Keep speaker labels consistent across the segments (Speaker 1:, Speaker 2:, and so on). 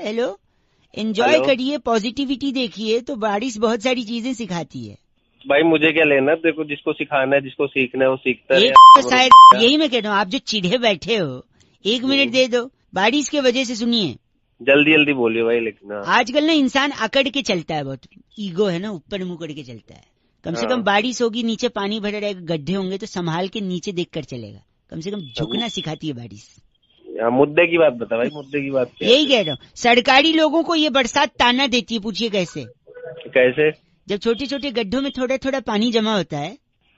Speaker 1: Hello, enjoy करिए, positivity देखिए, तो बारिश बहुत सारी चीजें सिखाती है।
Speaker 2: भाई मुझे क्या लेना, देखो जिसको सिखाना है, जिसको सीखना है वो सीखता है।
Speaker 1: तो शायद यही मैं कह रहा हूँ, आप जो चिढ़े बैठे हो 1 मिनट दे दो, बारिश के वजह से सुनिए।
Speaker 2: जल्दी जल्दी बोलिए भाई, लेकिन
Speaker 1: आजकल ना इंसान अकड़ के चलता है, बहुत ईगो है ना, ऊपर मुंह करके चलता है। कम से कम बारिश होगी, नीचे पानी भरा रहेगा, गड्ढे होंगे तो संभाल के नीचे देख कर चलेगा। कम से कम झुकना सिखाती है बारिश।
Speaker 2: मुद्दे की बात बता भाई, मुद्दे की बात क्या?
Speaker 1: यही कह रहा हूँ, सरकारी लोगों को ये बरसात ताना देती है, पूछिए कैसे?
Speaker 2: कैसे?
Speaker 1: जब छोटे छोटे गड्ढों में थोड़ा थोड़ा पानी जमा होता है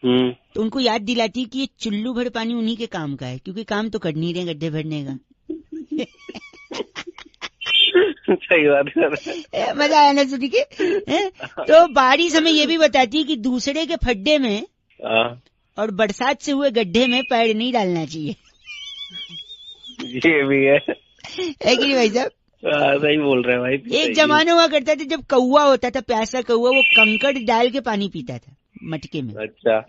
Speaker 1: तो उनको याद दिलाती है कि ये चुल्लू भर पानी उन्हीं के काम का है, क्योंकि काम तो कर नहीं रहे गड्ढे भरने का।
Speaker 2: सही बात है।
Speaker 1: मजा आया ना सुन के? तो बारिश हमें ये भी बताती है कि दूसरे के खड्डे में और बरसात से हुए गड्ढे में पैर नहीं डालना चाहिए।
Speaker 2: ये भी है
Speaker 1: कि नहीं भाई साहब?
Speaker 2: सही बोल रहे हैं भाई।
Speaker 1: एक जमाना हुआ करता था जब कौवा होता था, प्यासा कौवा, वो कंकड़ डाल के पानी पीता था मटके में।
Speaker 2: अच्छा,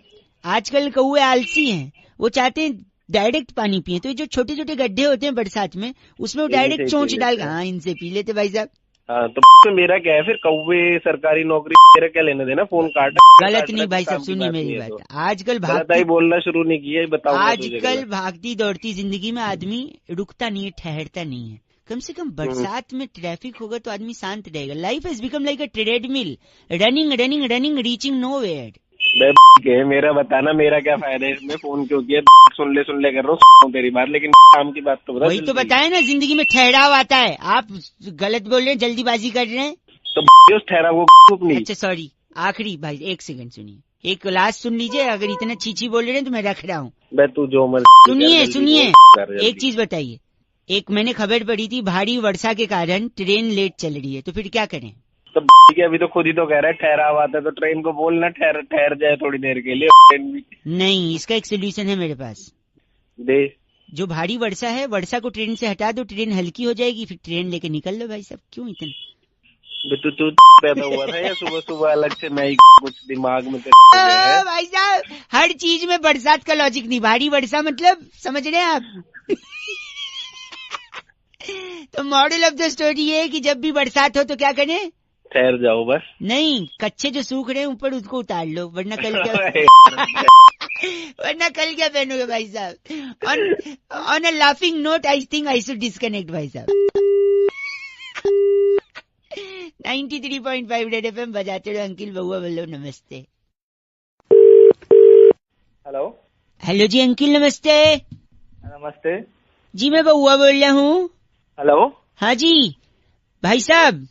Speaker 1: आजकल कौवे आलसी हैं, वो चाहते हैं डायरेक्ट पानी पिए। तो ये जो छोटे छोटे गड्ढे होते हैं बरसात में, उसमें वो डायरेक्ट चोंच डाल, हाँ इनसे पी लेते भाई साहब।
Speaker 2: हाँ तो मेरा क्या है फिर, कौवे सरकारी नौकरी, मेरा क्या लेना देना, फोन काटा।
Speaker 1: गलत नहीं भाई साहब, सुनिए मेरी बात। आजकल
Speaker 2: भागती बोलना शुरू नहीं किया, बताओ।
Speaker 1: आजकल भागती दौड़ती जिंदगी में आदमी रुकता नहीं है, ठहरता नहीं है। कम से कम बरसात में ट्रैफिक होगा तो आदमी शांत रहेगा। Life has become like a treadmill, running running running, reaching nowhere.
Speaker 2: मेरा बताना, मेरा क्या फायदा है इसमें, फोन क्यों किया? सुन ले कर रहा हूँ तेरी बात, लेकिन काम की बात तो बता।
Speaker 1: वही तो बताया ना, जिंदगी में ठहराव आता है। आप गलत बोल रहे हैं, जल्दीबाजी कर रहे हैं।
Speaker 2: तो उस ठहराव को अपनी।
Speaker 1: अच्छा सॉरी, आखिरी भाई 1 सेकंड सुनिए, एक लास्ट सुन लीजिए। अगर इतना चीची बोल रहे हैं तो मैं रख रहा हूँ।
Speaker 2: तू जो
Speaker 1: सुनिए एक चीज बताइए। एक मैंने खबर पढ़ी थी, भारी वर्षा के कारण ट्रेन लेट चल रही है, तो फिर क्या करें?
Speaker 2: तो अभी तो खुद ही तो कह रहा है ठहराव आता है, तो ट्रेन को बोलना ठहर जाए थोड़ी देर के लिए। ट्रेन भी नहीं,
Speaker 1: इसका एक सोल्यूशन है मेरे पास।
Speaker 2: दे। जो
Speaker 1: भारी वर्षा है, वर्षा को ट्रेन से हटा दो, ट्रेन हल्की हो जाएगी, फिर ट्रेन लेके निकल लो भाई साहब। क्यों इतना
Speaker 2: तू पैदा हुआ था या सुबह सुबह अलग से मैं कुछ दिमाग में
Speaker 1: भाई साहब? हर चीज में बरसात का लॉजिक नहीं। भारी वर्षा मतलब समझ रहे हैं आप? तो मॉडल ऑफ द स्टोरी ये है कि जब भी बरसात हो तो क्या करें?
Speaker 2: ठहर जाओ बस।
Speaker 1: नहीं, कच्चे जो सूख रहे हैं ऊपर उसको उतार लो, वरना कल क्या पहनोगे भाई साहब? On a laughing note I think I should disconnect भाई साहब। 93.5 रेड एफएम बजाते रहो। अंकिल बउआ बोलो नमस्ते। हेलो जी अंकिल नमस्ते।
Speaker 2: नमस्ते
Speaker 1: जी, मैं बउआ बोल रहा हूँ।
Speaker 2: हेलो।
Speaker 1: हाँ जी भाई साहब।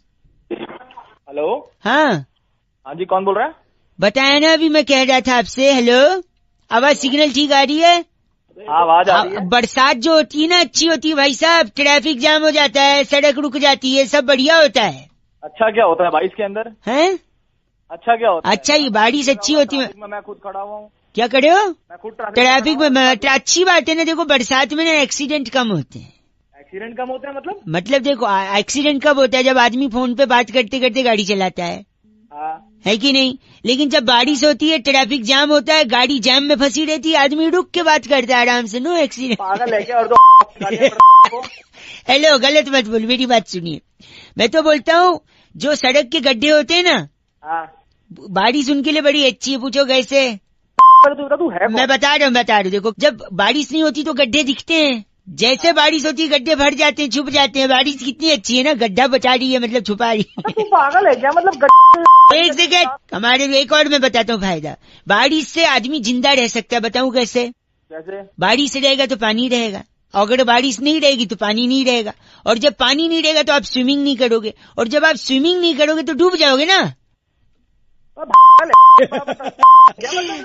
Speaker 2: हेलो।
Speaker 1: हाँ
Speaker 2: जी, कौन बोल रहा है?
Speaker 1: बताया ना अभी मैं कह रहा था आपसे। हेलो, आवाज सिग्नल ठीक आ रही है?
Speaker 2: आवाज आ रही है।
Speaker 1: बरसात जो होती है ना अच्छी होती है भाई साहब, ट्रैफिक जाम हो जाता है, सड़क रुक जाती है, सब बढ़िया होता है।
Speaker 2: अच्छा क्या होता है बारिश के अंदर?
Speaker 1: हैं?
Speaker 2: अच्छा क्या होता है?
Speaker 1: अच्छा, ये बारिश अच्छी होती है।
Speaker 2: मैं खुद खड़ा हुआ हूँ।
Speaker 1: क्या करे हो?
Speaker 2: मैं खुद
Speaker 1: ट्रैफिक में। अच्छी बात है ना, देखो बरसात में ना एक्सीडेंट कम होते हैं।
Speaker 2: एक्सीडेंट कम होते हैं
Speaker 1: मतलब देखो एक्सीडेंट कब होता है? जब आदमी फोन पे बात करते करते गाड़ी चलाता है। है कि नहीं? लेकिन जब बारिश होती है, ट्रैफिक जाम होता है, गाड़ी जाम में फंसी रहती है, आदमी रुक के बात करता है आराम से। No accident.
Speaker 2: पागल है क्या? और
Speaker 1: हेलो, गलत मत बोल, मेरी बात सुनिए। मैं तो बोलता हूँ जो सड़क के गड्ढे होते हैं ना, बारिश उनके लिए बड़ी अच्छी है। पूछो कैसे?
Speaker 2: तू है?
Speaker 1: मैं बता रहा हूँ। देखो, जब बारिश नहीं होती तो गड्ढे दिखते हैं, जैसे बारिश होती है गड्ढे भर जाते हैं, छुप जाते हैं। बारिश कितनी अच्छी है ना, गड्ढा बचा रही है, मतलब छुपा रही है।
Speaker 2: तू पागल है क्या? मतलब
Speaker 1: एक सेकंड, हमारे एक और मैं बताता हूँ फायदा। बारिश से आदमी जिंदा रह सकता है। बताऊँ कैसे? बारिश रहेगा तो पानी रहेगा, अगर बारिश नहीं रहेगी तो पानी नहीं रहेगा, और जब पानी नहीं रहेगा तो आप स्विमिंग नहीं करोगे, और जब आप स्विमिंग नहीं करोगे तो डूब जाओगे ना।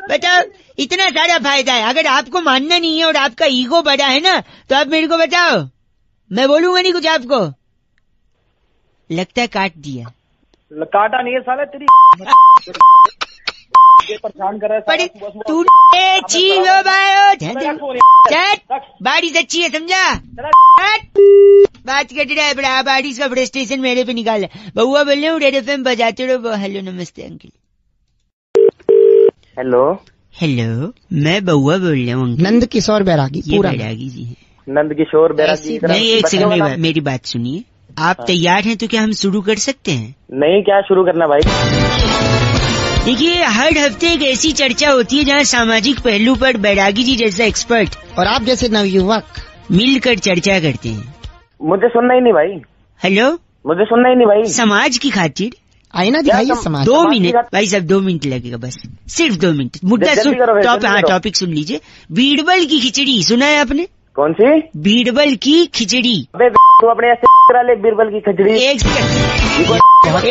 Speaker 1: बताओ, इतना सारा फायदा है। अगर आपको मानना नहीं है और आपका ईगो बड़ा है ना, तो आप मेरे को बताओ, मैं बोलूंगा नहीं कुछ आपको। लगता है काट दिया।
Speaker 2: काटा नहीं है साले, तेरी परेशान कर रहा है
Speaker 1: तू। बारिश अच्छी है, समझा? बात कर रहा है बड़ा, बारिश का फ्रस्ट्रेशन मेरे पे निकाल। बउआ बोल रहे हूँ, रेड एफएम बजाते रहो। हेलो नमस्ते अंकिल। हेलो, मैं बउआ बोल रहा हूँ।
Speaker 3: नंद किशोर बैरागी।
Speaker 1: पूरा बैरागी जी है।
Speaker 2: नंद किशोर बैरागी।
Speaker 1: नहीं, एक सेकंड मेरी बात सुनिए। आप तैयार हैं तो क्या हम शुरू कर सकते हैं?
Speaker 2: नहीं, क्या शुरू करना भाई?
Speaker 1: देखिए, हर हफ्ते एक ऐसी चर्चा होती है जहाँ सामाजिक पहलू पर बैरागी जी जैसा एक्सपर्ट
Speaker 3: और आप जैसे नवयुवक
Speaker 1: मिलकर चर्चा करते हैं।
Speaker 2: मुझे सुनना ही नहीं भाई।
Speaker 1: हेलो,
Speaker 2: मुझे सुनना ही नहीं भाई।
Speaker 1: समाज की खातिर
Speaker 3: आईना दिखाइए समाज।
Speaker 1: 2 मिनट भाई साहब, 2 मिनट लगेगा बस, सिर्फ 2 मिनट। मुद्दा सुन, टॉपिक सुन लीजिए। बीरबल की खिचड़ी सुना है आपने?
Speaker 2: कौन सी?
Speaker 1: बीरबल की खिचड़ी।
Speaker 2: अबे तू अपने ऐसे करा ले बीरबल की खिचड़ी।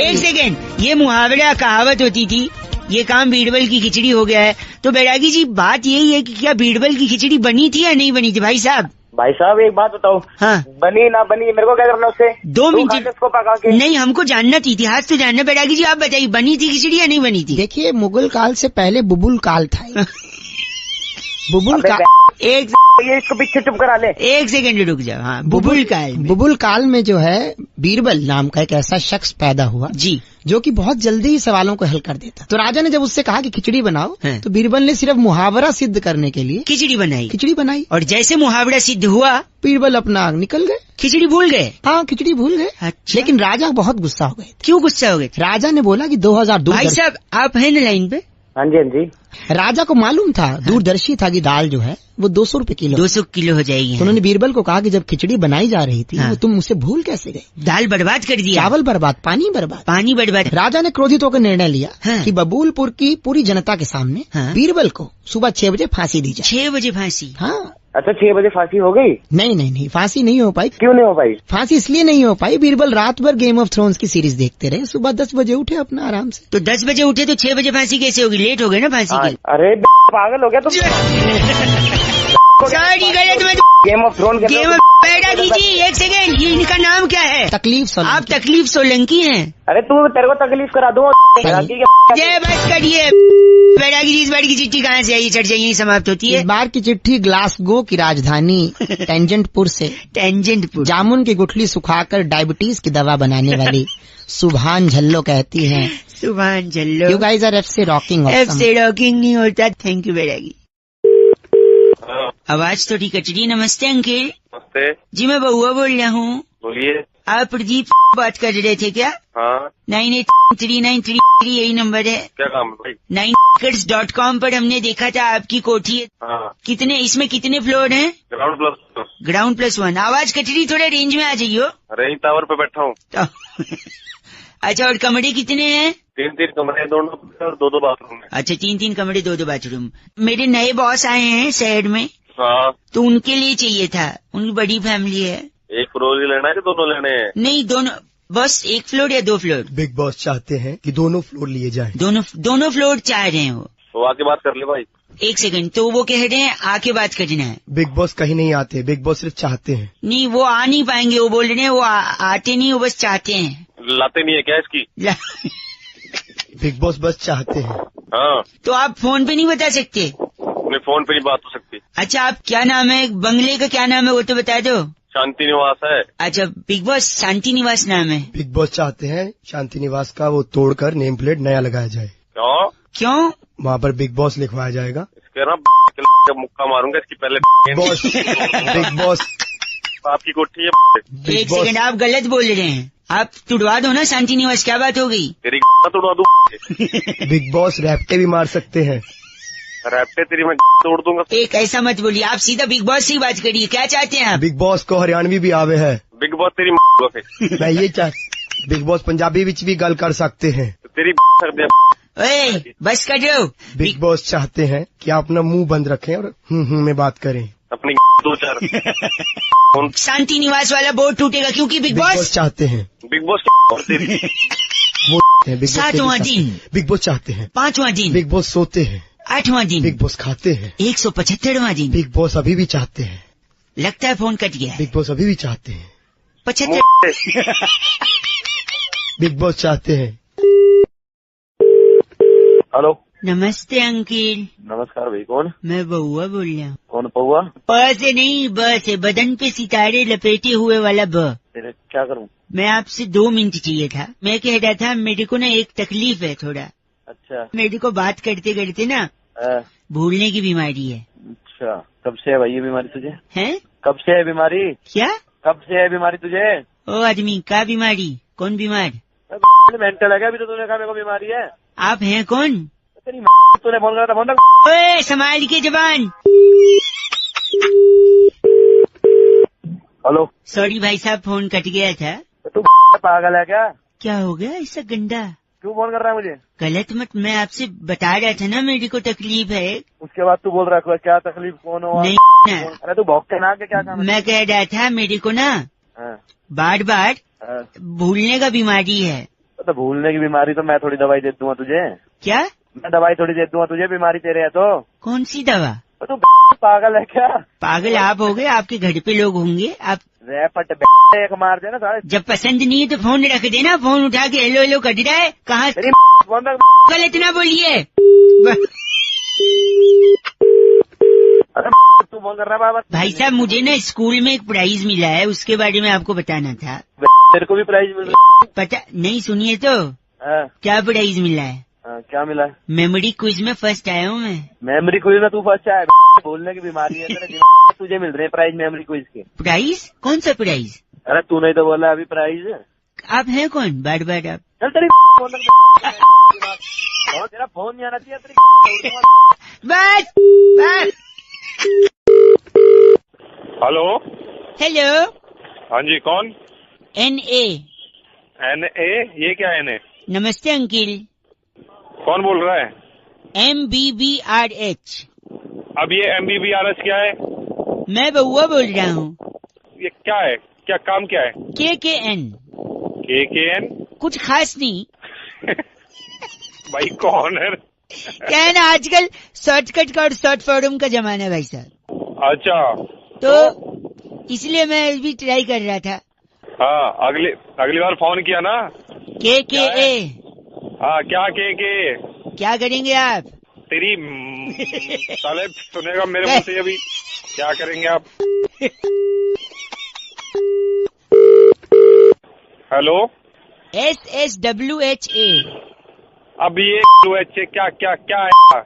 Speaker 1: एक सेकेंड, ये मुहावरा कहावत होती थी, ये काम बीरबल की खिचड़ी हो गया है। तो बैरागी जी, बात यही है कि क्या बीरबल की खिचड़ी बनी थी या नहीं बनी थी भाई साहब?
Speaker 2: भाई साहब एक बात बताओ,
Speaker 1: हाँ,
Speaker 2: बनी ना बनी मेरे को क्या करना उससे?
Speaker 1: 2 मिनट
Speaker 2: उसको पका के।
Speaker 1: नहीं, हमको जानना थी, इतिहास तो जानना। बैरागी जी आप बताइए, बनी थी खिचड़ी या नहीं बनी थी?
Speaker 3: देखिए, मुगल काल से पहले बुबुल काल था। बुबुल काल,
Speaker 2: एक ये इसको पीछे चुप करा ले।
Speaker 1: 1 सेकेंड रुक जाओ। हाँ, बुबुल काल में।
Speaker 3: बुबुल काल में जो है बीरबल नाम का एक ऐसा शख्स पैदा हुआ
Speaker 1: जी,
Speaker 3: जो कि बहुत जल्दी ही सवालों को हल कर देता। तो राजा ने जब उससे कहा कि खिचड़ी बनाओ,
Speaker 1: हाँ।
Speaker 3: तो बीरबल ने सिर्फ मुहावरा सिद्ध करने के लिए
Speaker 1: खिचड़ी बनाई।
Speaker 3: और
Speaker 1: और जैसे मुहावरा सिद्ध हुआ,
Speaker 3: बीरबल अपना निकल गए।
Speaker 1: खिचड़ी भूल गए।
Speaker 3: हाँ, खिचड़ी भूल गए।
Speaker 1: अच्छा।
Speaker 3: लेकिन राजा बहुत गुस्सा हो गए।
Speaker 1: क्यों गुस्सा हो गए?
Speaker 3: राजा ने बोला कि 2002
Speaker 1: भाई साहब आप हैं ना लाइन पे?
Speaker 2: हाँ जी, हाँ जी।
Speaker 3: राजा को मालूम था, दूरदर्शी था कि दाल जो है वो 200 रुपए किलो।
Speaker 1: 200 किलो हो जाएगी।
Speaker 3: तो उन्होंने बीरबल को कहा कि जब खिचड़ी बनाई जा रही थी,
Speaker 1: हाँ।
Speaker 3: तो तुम उसे भूल कैसे गए?
Speaker 1: दाल बर्बाद कर दिया,
Speaker 3: चावल बर्बाद, पानी बर्बाद।
Speaker 1: पानी बर्बाद।
Speaker 3: राजा ने क्रोधित होकर निर्णय लिया
Speaker 1: हाँ।
Speaker 3: कि बबूलपुर की पूरी जनता के सामने
Speaker 1: हाँ।
Speaker 3: बीरबल को सुबह 6 बजे फांसी दी जाए।
Speaker 1: 6 बजे फांसी?
Speaker 3: हाँ।
Speaker 2: अच्छा, 6 बजे फांसी हो गई?
Speaker 3: नहीं, फांसी नहीं हो पाई।
Speaker 2: क्यों नहीं हो पाई?
Speaker 3: फांसी इसलिए नहीं हो पाई, बीरबल रात भर गेम ऑफ थ्रोन्स की सीरीज देखते रहे, सुबह 10 बजे उठे अपना आराम से।
Speaker 1: तो 10 बजे उठे तो 6 बजे फांसी कैसे होगी? लेट हो गए ना फांसी के।
Speaker 2: अरे पागल हो गया तुम।
Speaker 1: सॉरी, गलत में
Speaker 2: game of throne
Speaker 1: game of. Bairagi ji 1 second, ये इनका नाम क्या है?
Speaker 3: तकलीफ सोलंकी।
Speaker 1: आप तकलीफ सोलंकी हैं?
Speaker 2: अरे तू तेरे को तकलीफ करा दूं।
Speaker 1: जय बस करिए। बैरागी जी, इस बार की चिट्ठी कहाँ से आई? चर्चा यही समाप्त होती
Speaker 3: इस
Speaker 1: है।
Speaker 3: बार की चिट्ठी ग्लासगो की राजधानी टेंजेंटपुर से
Speaker 1: टेंजेंटपुर।
Speaker 3: जामुन की गुठली सुखाकर डायबिटीज की दवा बनाने वाली सुभान झल्लो कहती हैं,
Speaker 1: Subhan Jhallo,
Speaker 3: you guys are FC rocking.
Speaker 1: FC rocking नहीं होता। Thank you Bairagi. आवाज थोड़ी कचरी। नमस्ते अंकिल।
Speaker 2: नमस्ते
Speaker 1: जी, मैं बउआ बोल रहा हूँ।
Speaker 2: बोलिए।
Speaker 1: आप प्रदीप बात कर रहे थे क्या?
Speaker 2: हाँ,
Speaker 1: 983933 यही नंबर है।
Speaker 2: क्या काम है भाई?
Speaker 1: 9acres.com पर हमने देखा था आपकी कोठी है।
Speaker 2: हाँ,
Speaker 1: कितने, इसमें कितने फ्लोर हैं?
Speaker 2: Ground
Speaker 1: plus 1। आवाज कचरी, थोड़ा रेंज में आ जाइयो।
Speaker 2: रेंज टावर पे बैठा हूँ।
Speaker 1: अच्छा, और कमरे कितने हैं?
Speaker 2: 3 कमरे, दोनों और 2 बाथरूम है।
Speaker 1: अच्छा, 3 कमरे, 2 बाथरूम। मेरे नए बॉस आए हैं शहर में,
Speaker 2: हाँ,
Speaker 1: तो उनके लिए चाहिए था। उनकी बड़ी फैमिली है।
Speaker 2: 1 फ्लोर ही लेना है कि 2 लेने हैं?
Speaker 1: नहीं, दोनों, बस 1 फ्लोर या 2 फ्लोर?
Speaker 4: बिग बॉस चाहते हैं कि दोनों फ्लोर लिए जाएं।
Speaker 1: दोनों फ्लोर चाह रहे हैं वो।
Speaker 2: तो आके बात कर ले भाई।
Speaker 1: 1 सेकंड, तो वो कह रहे हैं आके बात करना है।
Speaker 4: बिग बॉस कहीं नहीं आते, बिग बॉस सिर्फ चाहते हैं।
Speaker 1: नहीं, वो आ नहीं पाएंगे। वो बोल रहे हैं वो आते नहीं, वो बस चाहते हैं।
Speaker 2: लाते नहीं है क्या इसकी?
Speaker 4: बिग बॉस बस चाहते हैं।
Speaker 2: हाँ,
Speaker 1: तो आप फोन पे नहीं बता सकते?
Speaker 2: अपने फोन पे नहीं बात हो सकती।
Speaker 1: अच्छा, आप क्या नाम है बंगले का? क्या नाम है वो तो बता दो।
Speaker 2: शांति निवास है।
Speaker 1: अच्छा, बिग बॉस शांति निवास नाम है।
Speaker 4: बिग बॉस चाहते हैं शांति निवास का वो तोड़कर नेम प्लेट नया लगाया जाए।
Speaker 1: क्यों?
Speaker 4: वहाँ पर बिग बॉस लिखवाया जाएगा।
Speaker 2: इसके ना मुक्का मारूंगा इसकी पहले।
Speaker 4: बॉस, बिग बॉस
Speaker 2: आपकी कोठी है।
Speaker 1: 1 सेकंड, आप गलत बोल रहे हैं। आप तुड़वा दो ना शांति निवास। क्या बात हो गई?
Speaker 2: तेरी तोड़वा दूं।
Speaker 4: बिग बॉस रैप्टे भी मार सकते हैं।
Speaker 2: रैप्टे तेरी मैं तोड़ दूंगा।
Speaker 1: एक ऐसा मत बोलिए, आप सीधा बिग बॉस से ही बात करिए। क्या चाहते हैं आप?
Speaker 4: बिग बॉस को हरियाणवी भी आवे है।
Speaker 2: बिग बॉस तेरी
Speaker 4: मैं ये बिग बॉस पंजाबी विच भी गल कर सकते हैं।
Speaker 2: तेरी सकते।
Speaker 1: ओए, बस कर दो।
Speaker 4: बिग बॉस चाहते हैं कि आप अपना मुंह बंद रखें और में बात करें।
Speaker 2: अपनी 2-4
Speaker 1: शांति निवास वाला बोर्ड टूटेगा क्योंकि बिग बॉस
Speaker 4: चाहते हैं।
Speaker 2: बिग बॉस
Speaker 4: वो है बिग बॉस
Speaker 1: 7वां दिन,
Speaker 4: बिग बॉस चाहते हैं।
Speaker 1: 5वां दिन,
Speaker 4: बिग बॉस सोते हैं।
Speaker 1: 8वां दिन,
Speaker 4: बिग बॉस खाते हैं।
Speaker 1: 175वां दिन।
Speaker 4: बिग बॉस अभी भी चाहते हैं।
Speaker 1: लगता है फोन कट गया है।
Speaker 4: बिग बॉस अभी भी चाहते हैं।
Speaker 1: 75।
Speaker 4: बिग बॉस चाहते हैं।
Speaker 2: हेलो,
Speaker 1: नमस्ते अंकिल।
Speaker 2: नमस्कार भाई। कौन?
Speaker 1: मैं बउआ बोल रहा हूँ।
Speaker 2: कौन पौआ?
Speaker 1: प से नहीं, ब से, बदन पे सितारे लपेटे हुए वाला ब।
Speaker 2: तेरे क्या करूं?
Speaker 1: मैं आपसे 2 मिनट चाहिए था। मैं कह रहा था मेरे को ना एक तकलीफ है थोड़ा।
Speaker 2: अच्छा।
Speaker 1: मेरे को बात करते करते ना भूलने की बीमारी है।
Speaker 2: अच्छा, कब से है भाई ये बीमारी तुझे?
Speaker 1: हैं?
Speaker 2: कब से है बीमारी?
Speaker 1: क्या?
Speaker 2: कब से है बीमारी तुझे?
Speaker 1: ओ आदमी का बीमारी, कौन बीमार?
Speaker 2: मेंटल है क्या? अभी तो तूने कहा मेरे को बीमारी है।
Speaker 1: आप हैं कौन?
Speaker 2: तेरी तूने फोन करा था, फोन रख।
Speaker 1: ओए संभाल के जबान।
Speaker 2: हेलो,
Speaker 1: सॉरी भाई साहब, फोन कट गया था।
Speaker 2: तू पागल है क्या?
Speaker 1: क्या हो गया ऐसा गंदा?
Speaker 2: क्यों फोन कर रहा है मुझे?
Speaker 1: गलत मत, मैं आपसे बता रहा था ना मेरे को तकलीफ है।
Speaker 2: उसके बाद तू बोल रहा है क्या तकलीफ, कौन हो?
Speaker 1: नहीं ना,
Speaker 2: अरे तू भौंक के ना के क्या काम है?
Speaker 1: मैं कह रहा था मेरे को ना बार बार भूलने का बीमारी है।
Speaker 2: तो भूलने की बीमारी तो मैं थोड़ी दवाई दे दूंगा तुझे।
Speaker 1: क्या?
Speaker 2: मैं दवाई थोड़ी दे दूंगा तुझे, बीमारी तेरे है तो।
Speaker 1: कौन सी दवा?
Speaker 2: तू पागल है क्या?
Speaker 1: पागल आप हो गए, आपके घर पे लोग होंगे। आप
Speaker 2: रैपट एक मार देना सारे।
Speaker 1: जब पसंद नहीं है तो फोन रख देना, फोन उठा के हेलो हेलो कर रहा है। कहाँ
Speaker 2: फोन रख।
Speaker 1: कल इतना बोलिए।
Speaker 2: अरे तू फोन कर रहा है बाबा?
Speaker 1: भाई साहब मुझे ना स्कूल में एक प्राइज मिला है, उसके बारे में आपको बताना था।
Speaker 2: तेरे को भी प्राइज मिल रहा
Speaker 1: पता नहीं, सुनिए तो।
Speaker 2: है?
Speaker 1: क्या प्राइज मिला है?
Speaker 2: क्या मिला है?
Speaker 1: मेमोरी क्विज में फर्स्ट आया हूँ मैं।
Speaker 2: मेमोरी क्विज में तू फर्स्ट आया? बोलने की बीमारी है तेरे दिमाग, तुझे मिल रहे हैं प्राइज मेमोरी क्विज के।
Speaker 1: प्राइज? कौन सा प्राइज?
Speaker 2: अरे तू नहीं तो बोला अभी प्राइज।
Speaker 1: आप हैं कौन? बार बार आप।
Speaker 2: चल तेरी फोन तेरा फोन नहीं आना चाहिए तेरी।
Speaker 1: बस बस।
Speaker 5: हेलो।
Speaker 1: हेलो।
Speaker 5: हाँ जी, कौन?
Speaker 1: NA।
Speaker 5: NA? ये क्या NA?
Speaker 1: नमस्ते अंकिल।
Speaker 5: कौन बोल रहा है?
Speaker 1: MBBRH।
Speaker 5: अब ये MBBRH क्या है?
Speaker 1: मैं बउआ बोल रहा हूँ।
Speaker 5: ये क्या है? क्या काम क्या है?
Speaker 1: KKN।
Speaker 5: KKN?
Speaker 1: कुछ खास नहीं।
Speaker 5: भाई कौन है?
Speaker 1: क्या है ना, आजकल शॉर्टकट का और शॉर्ट फॉर्म का जमाना है भाई साहब।
Speaker 5: अच्छा,
Speaker 1: तो इसलिए मैं भी ट्राई कर रहा था।
Speaker 5: हाँ, अगली बार फोन किया ना।
Speaker 1: KKA।
Speaker 5: हाँ, क्या KK?
Speaker 1: क्या करेंगे आप?
Speaker 5: तेरी साले सुनेगा मेरे मुंह से अभी। क्या करेंगे आप? हेलो।
Speaker 1: SSWHA।
Speaker 5: अब ये WHA क्या क्या क्या है?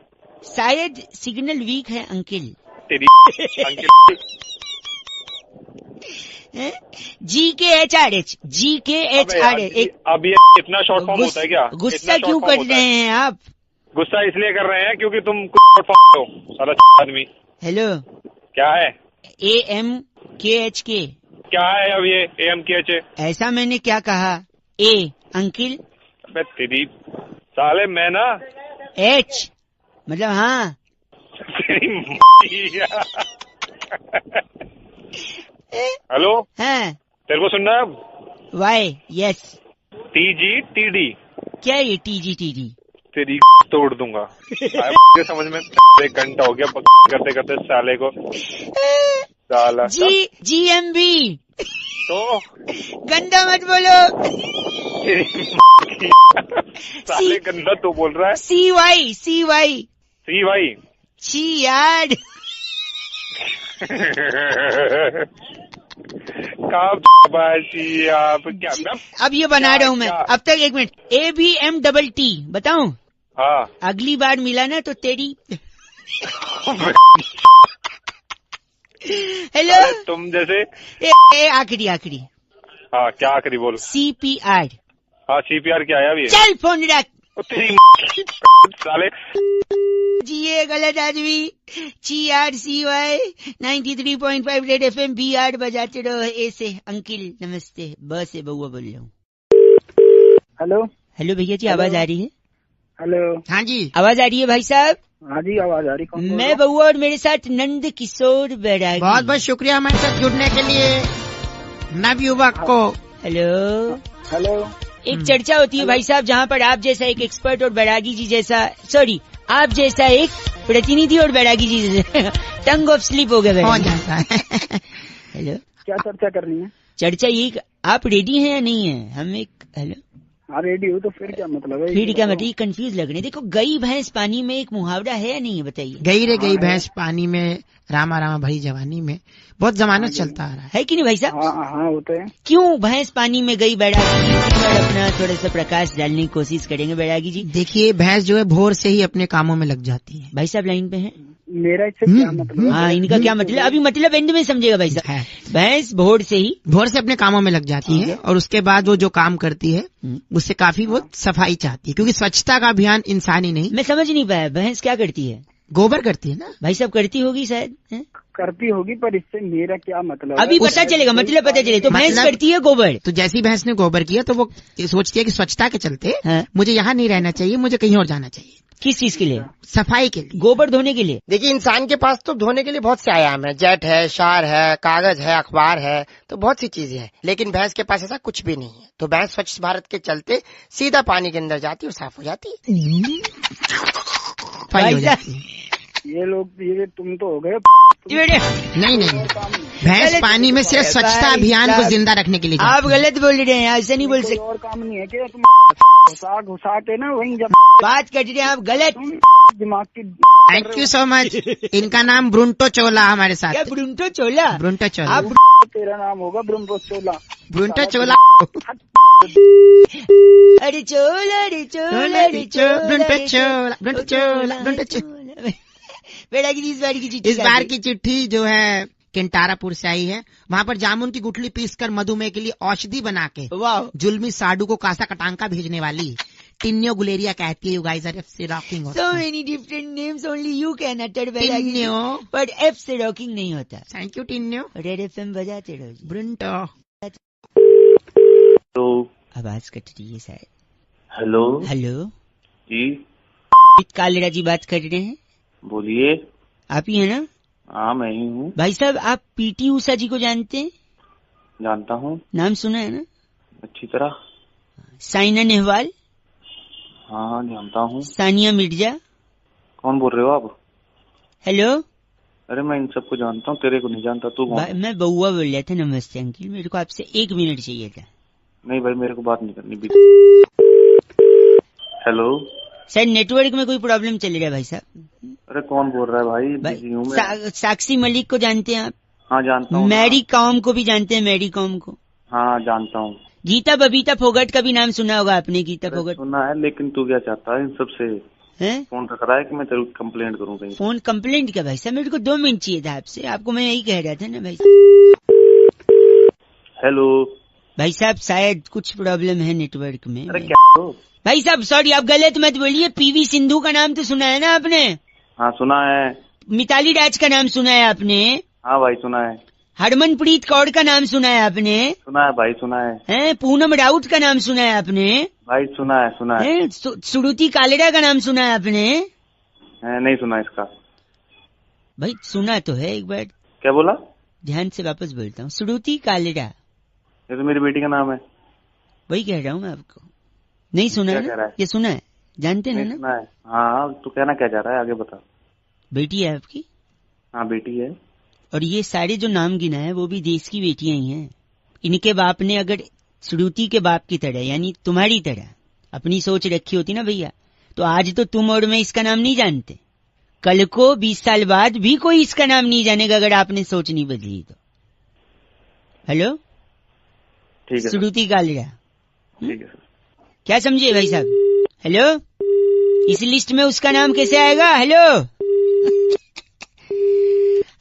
Speaker 1: शायद सिग्नल वीक है अंकिल।
Speaker 5: तेरी अंकिल।
Speaker 1: GKHRH। GKHRH।
Speaker 5: अब ये इतना शॉर्ट फॉर्म होता है क्या?
Speaker 1: गुस्सा क्यों कर रहे हैं आप?
Speaker 5: गुस्सा इसलिए कर रहे हैं क्योंकि तुम शॉर्ट फॉर्म हो सारा आदमी।
Speaker 1: हेलो।
Speaker 5: क्या है?
Speaker 1: AMKHK।
Speaker 5: क्या है अब ये AMKH?
Speaker 1: ऐसा मैंने क्या कहा? A uncle.
Speaker 5: अबे तेरी साले मैं ना
Speaker 1: H मतलब हाँ।
Speaker 5: हेलो।
Speaker 1: हाँ।
Speaker 5: तेरे को सुनना है अब?
Speaker 1: Y yes।
Speaker 5: TGTD।
Speaker 1: क्या है ये TGTD?
Speaker 5: तेरी तोड़ दूंगा। आया समझ में? 1 घंटा हो गया करते करते साले को। साला
Speaker 1: GMB।
Speaker 5: तो
Speaker 1: गंदा मत बोलो।
Speaker 5: साले गंदा तू बोल रहा है।
Speaker 1: CY। छी यार।
Speaker 5: आप क्या?
Speaker 1: अब ये बना रहा हूँ मैं। अब तक 1 मिनट। ABMTT बताऊं?
Speaker 5: हाँ।
Speaker 1: अगली बार मिला ना तो तेरी। हेलो।
Speaker 5: तुम जैसे
Speaker 1: आखिरी।
Speaker 5: हाँ, क्या आखिरी बोल?
Speaker 1: CPR।
Speaker 5: हाँ, CPR क्या है अभी?
Speaker 1: चल फोन रख।
Speaker 5: तेरी साले
Speaker 1: जी ये गलत आदमी। CRCY 93.5 रेड FM BR बजाते रहो। ए से अंकिल नमस्ते। ब से बउआ बोल रहा हूँ। हेलो भैया जी, आवाज आ रही है?
Speaker 3: हेलो।
Speaker 1: हाँ जी आवाज आ रही है भाई साहब?
Speaker 3: हाँ जी आवाज आ रही।
Speaker 1: मैं बउआ और मेरे साथ नंद किशोर बैरागी।
Speaker 3: बहुत बहुत शुक्रिया हमारे साथ जुड़ने के लिए नवयुवक को।
Speaker 1: हेलो। एक चर्चा होती है भाई साहब जहाँ पर आप जैसा एक एक्सपर्ट और बैरागी जी जैसा आप जैसा एक प्रतिनिधि और बैरागी जी जैसा टंग ऑफ स्लिप हो गया हेलो।
Speaker 3: क्या चर्चा करनी है?
Speaker 1: चर्चा यही, आप रेडी हैं या नहीं है? हम एक हेलो।
Speaker 3: हाँ रेडी हो तो फिर क्या मतलब है?
Speaker 1: फिर क्या मतलब? कंफ्यूज लग रहे। देखो गई भैंस पानी में एक मुहावरा है या नहीं है बताइए?
Speaker 3: गई रे गई भैंस पानी में, रामा रामा भरी जवानी में। बहुत जमानत चलता आ रहा
Speaker 1: है कि नहीं भाई साहब?
Speaker 3: हाँ होता है।
Speaker 1: क्यों भैंस पानी में गई बैरागी जी? अपना थोड़ा सा प्रकाश डालने की कोशिश करेंगे बैरागी जी।
Speaker 3: देखिए भैंस जो है भोर से ही अपने कामों में लग जाती है।
Speaker 1: भाई साहब लाइन पे हैं?
Speaker 6: मेरा इससे क्या मतलब?
Speaker 1: हाँ, इनका क्या मतलब? अभी मतलब एंड में समझेगा भाई साहब। भैंस भोर से अपने कामों में लग जाती है और उसके बाद वो जो काम करती है उससे काफी वो सफाई चाहती है, क्योंकि स्वच्छता का अभियान इंसानी नहीं। मैं समझ नहीं पाया, भैंस क्या करती है? गोबर करती है ना भाई साहब, करती होगी शायद।
Speaker 6: करती होगी, पर इससे मेरा क्या मतलब?
Speaker 1: अभी पता चलेगा, मतलब पता चले। तो भैंस करती है गोबर, तो जैसी भैंस ने गोबर किया तो वो सोचती है कि स्वच्छता के चलते मुझे यहाँ नहीं रहना चाहिए, मुझे कहीं और जाना चाहिए। किस चीज के लिए? सफाई के लिए, गोबर धोने के लिए।
Speaker 3: देखिए, इंसान के पास तो धोने के लिए बहुत से आयाम है, जेट है, शार है, कागज है, अखबार है, तो बहुत सी चीजें हैं, लेकिन भैंस के पास ऐसा कुछ भी नहीं है। तो भैंस स्वच्छ भारत के चलते सीधा पानी के अंदर जाती है और साफ हो जाती है, सफाई हो जाती है।
Speaker 6: ये तुम तो हो गए।
Speaker 1: नहीं, भैंस पानी में सिर्फ स्वच्छता अभियान को जिंदा रखने के लिए। आप गलत बोल रहे हैं, ऐसे नहीं बोल सकते।
Speaker 6: और काम नहीं है कि तुम घुसा के ना वहीं जब
Speaker 1: बात कर रहे हैं आप गलत।
Speaker 6: दिमाग की।
Speaker 1: Thank you so much. इनका नाम ब्रुंटो चोला हमारे साथ। क्या ब्रुंटो चोला? ब्रुंटो चोला।
Speaker 6: तेरा नाम होगा ब्रुंटो चोला।
Speaker 1: ब्रुंटो चोला। अरे चोला, अरे चोला, अरे चोला, ब्रुंटो चोला, ब्रुंटो चोला, ब्रुंटो चोला। बेटा की इस बार की चिट्ठी जो है केंटारापुर से आई है। वहाँ पर जामुन की गुठली पीसकर मधुमेह के लिए औषधि बना के जुल्मी साडू को कासा कटांका भेजने वाली टिन्यो गुलेरिया कहती है, यू गाइस आर एफ से rocking. So many different names, only you can utter Tinyo, but F से रॉकिंग नहीं होता। Thank you Tinyo. Red FM बजाते रहो। ब्रुंटो।
Speaker 2: तो
Speaker 1: आवाज कट रही है शायद।
Speaker 2: हेलो
Speaker 5: जी,
Speaker 1: कालेरा जी बात कर रहे हैं।
Speaker 2: बोलिए।
Speaker 1: आप ही है ना?
Speaker 2: हाँ, मैं ही हूँ।
Speaker 1: भाई साहब, आप पीटी उषा जी को जानते हैं?
Speaker 2: जानता हूँ।
Speaker 1: नाम सुना है ना?
Speaker 2: अच्छी तरह।
Speaker 1: साइना नेहवाल?
Speaker 2: हाँ, जानता हूँ।
Speaker 1: सानिया मिर्जा?
Speaker 2: कौन बोल रहे हो आप?
Speaker 1: हेलो।
Speaker 2: अरे मैं इन सबको जानता हूँ, तेरे को नहीं जानता। तू कौन?
Speaker 1: मैं बउआ बोल रहा था। नमस्ते अंकिल, मेरे को आपसे 1 मिनट चाहिए था।
Speaker 2: नहीं भाई, मेरे को बात नहीं करनी। हेलो
Speaker 1: सर, नेटवर्क में कोई प्रॉब्लम चल रहा है भाई साहब।
Speaker 2: अरे कौन बोल रहा है भाई? बिजी हूँ मैं।
Speaker 1: साक्षी मलिक को जानते हैं आप?
Speaker 2: हाँ, जानता हूँ।
Speaker 1: मैरी कॉम को भी जानते हैं? मैरी कॉम को?
Speaker 2: हाँ, जानता हूँ।
Speaker 1: गीता बबीता फोगट का भी नाम सुना होगा आपने? गीता फोगट
Speaker 2: सुना है, लेकिन तू क्या चाहता है इन सबसे?
Speaker 1: हैं?
Speaker 2: फोन रख रहा है कि मैं तेरे को कंप्लेंट करूँ कहीं?
Speaker 1: फोन कंप्लेंट क्या भाई साहब? मेरे को 2 मिनट चाहिए था आपसे। आपको मैं यही कह रहा था ना भाई।
Speaker 2: हेलो
Speaker 1: भाई साहब, शायद कुछ प्रॉब्लम है नेटवर्क में।
Speaker 2: अरे क्या हो
Speaker 1: भाई साहब? सॉरी, आप गलत मत बोलिए। पीवी सिंधु का नाम तो सुना है ना आपने?
Speaker 2: हाँ, सुना है।
Speaker 1: मिताली राज का नाम सुना है आपने?
Speaker 2: हाँ भाई, सुना है।
Speaker 1: हरमनप्रीत कौर का नाम सुना है आपने?
Speaker 2: सुना है भाई, सुना है।
Speaker 1: हैं? पूनम राउत का नाम सुना है आपने?
Speaker 2: भाई सुना है, सुना है।
Speaker 1: श्रुति कालेरा का नाम सुना है आपने?
Speaker 2: नहीं सुना इसका।
Speaker 1: भाई सुना तो है, एक बार।
Speaker 2: क्या बोला?
Speaker 1: ध्यान से वापस बोलता हूँ। श्रुति कालेरा,
Speaker 2: ये तो मेरी बेटी का नाम है।
Speaker 1: वही कह रहा हूँ मैं आपको। नहीं सुना है ना? ये सुना है, जानते हैं ना?
Speaker 2: सुना है। हाँ, तू कहना क्या चाह रहा है, आगे बता।
Speaker 1: बेटी है आपकी?
Speaker 2: हाँ, बेटी है।
Speaker 1: और ये सारे जो नाम गिना है वो भी देश की बेटियां ही हैं। इनके बाप ने अगर श्रुति के बाप की तरह, यानी तुम्हारी तरह अपनी सोच रखी होती ना भैया, तो आज तो तुम और मैं इसका नाम नहीं जानते। कल को 20 साल बाद भी कोई इसका नाम नहीं जानेगा, अगर आपने सोच नहीं बदली तो। हेलो,
Speaker 2: ठीक है।
Speaker 1: श्रुति कालेरा।
Speaker 2: ठीक है सर।
Speaker 1: क्या समझे भाई साहब? हेलो, इस लिस्ट में उसका नाम कैसे आएगा? हेलो।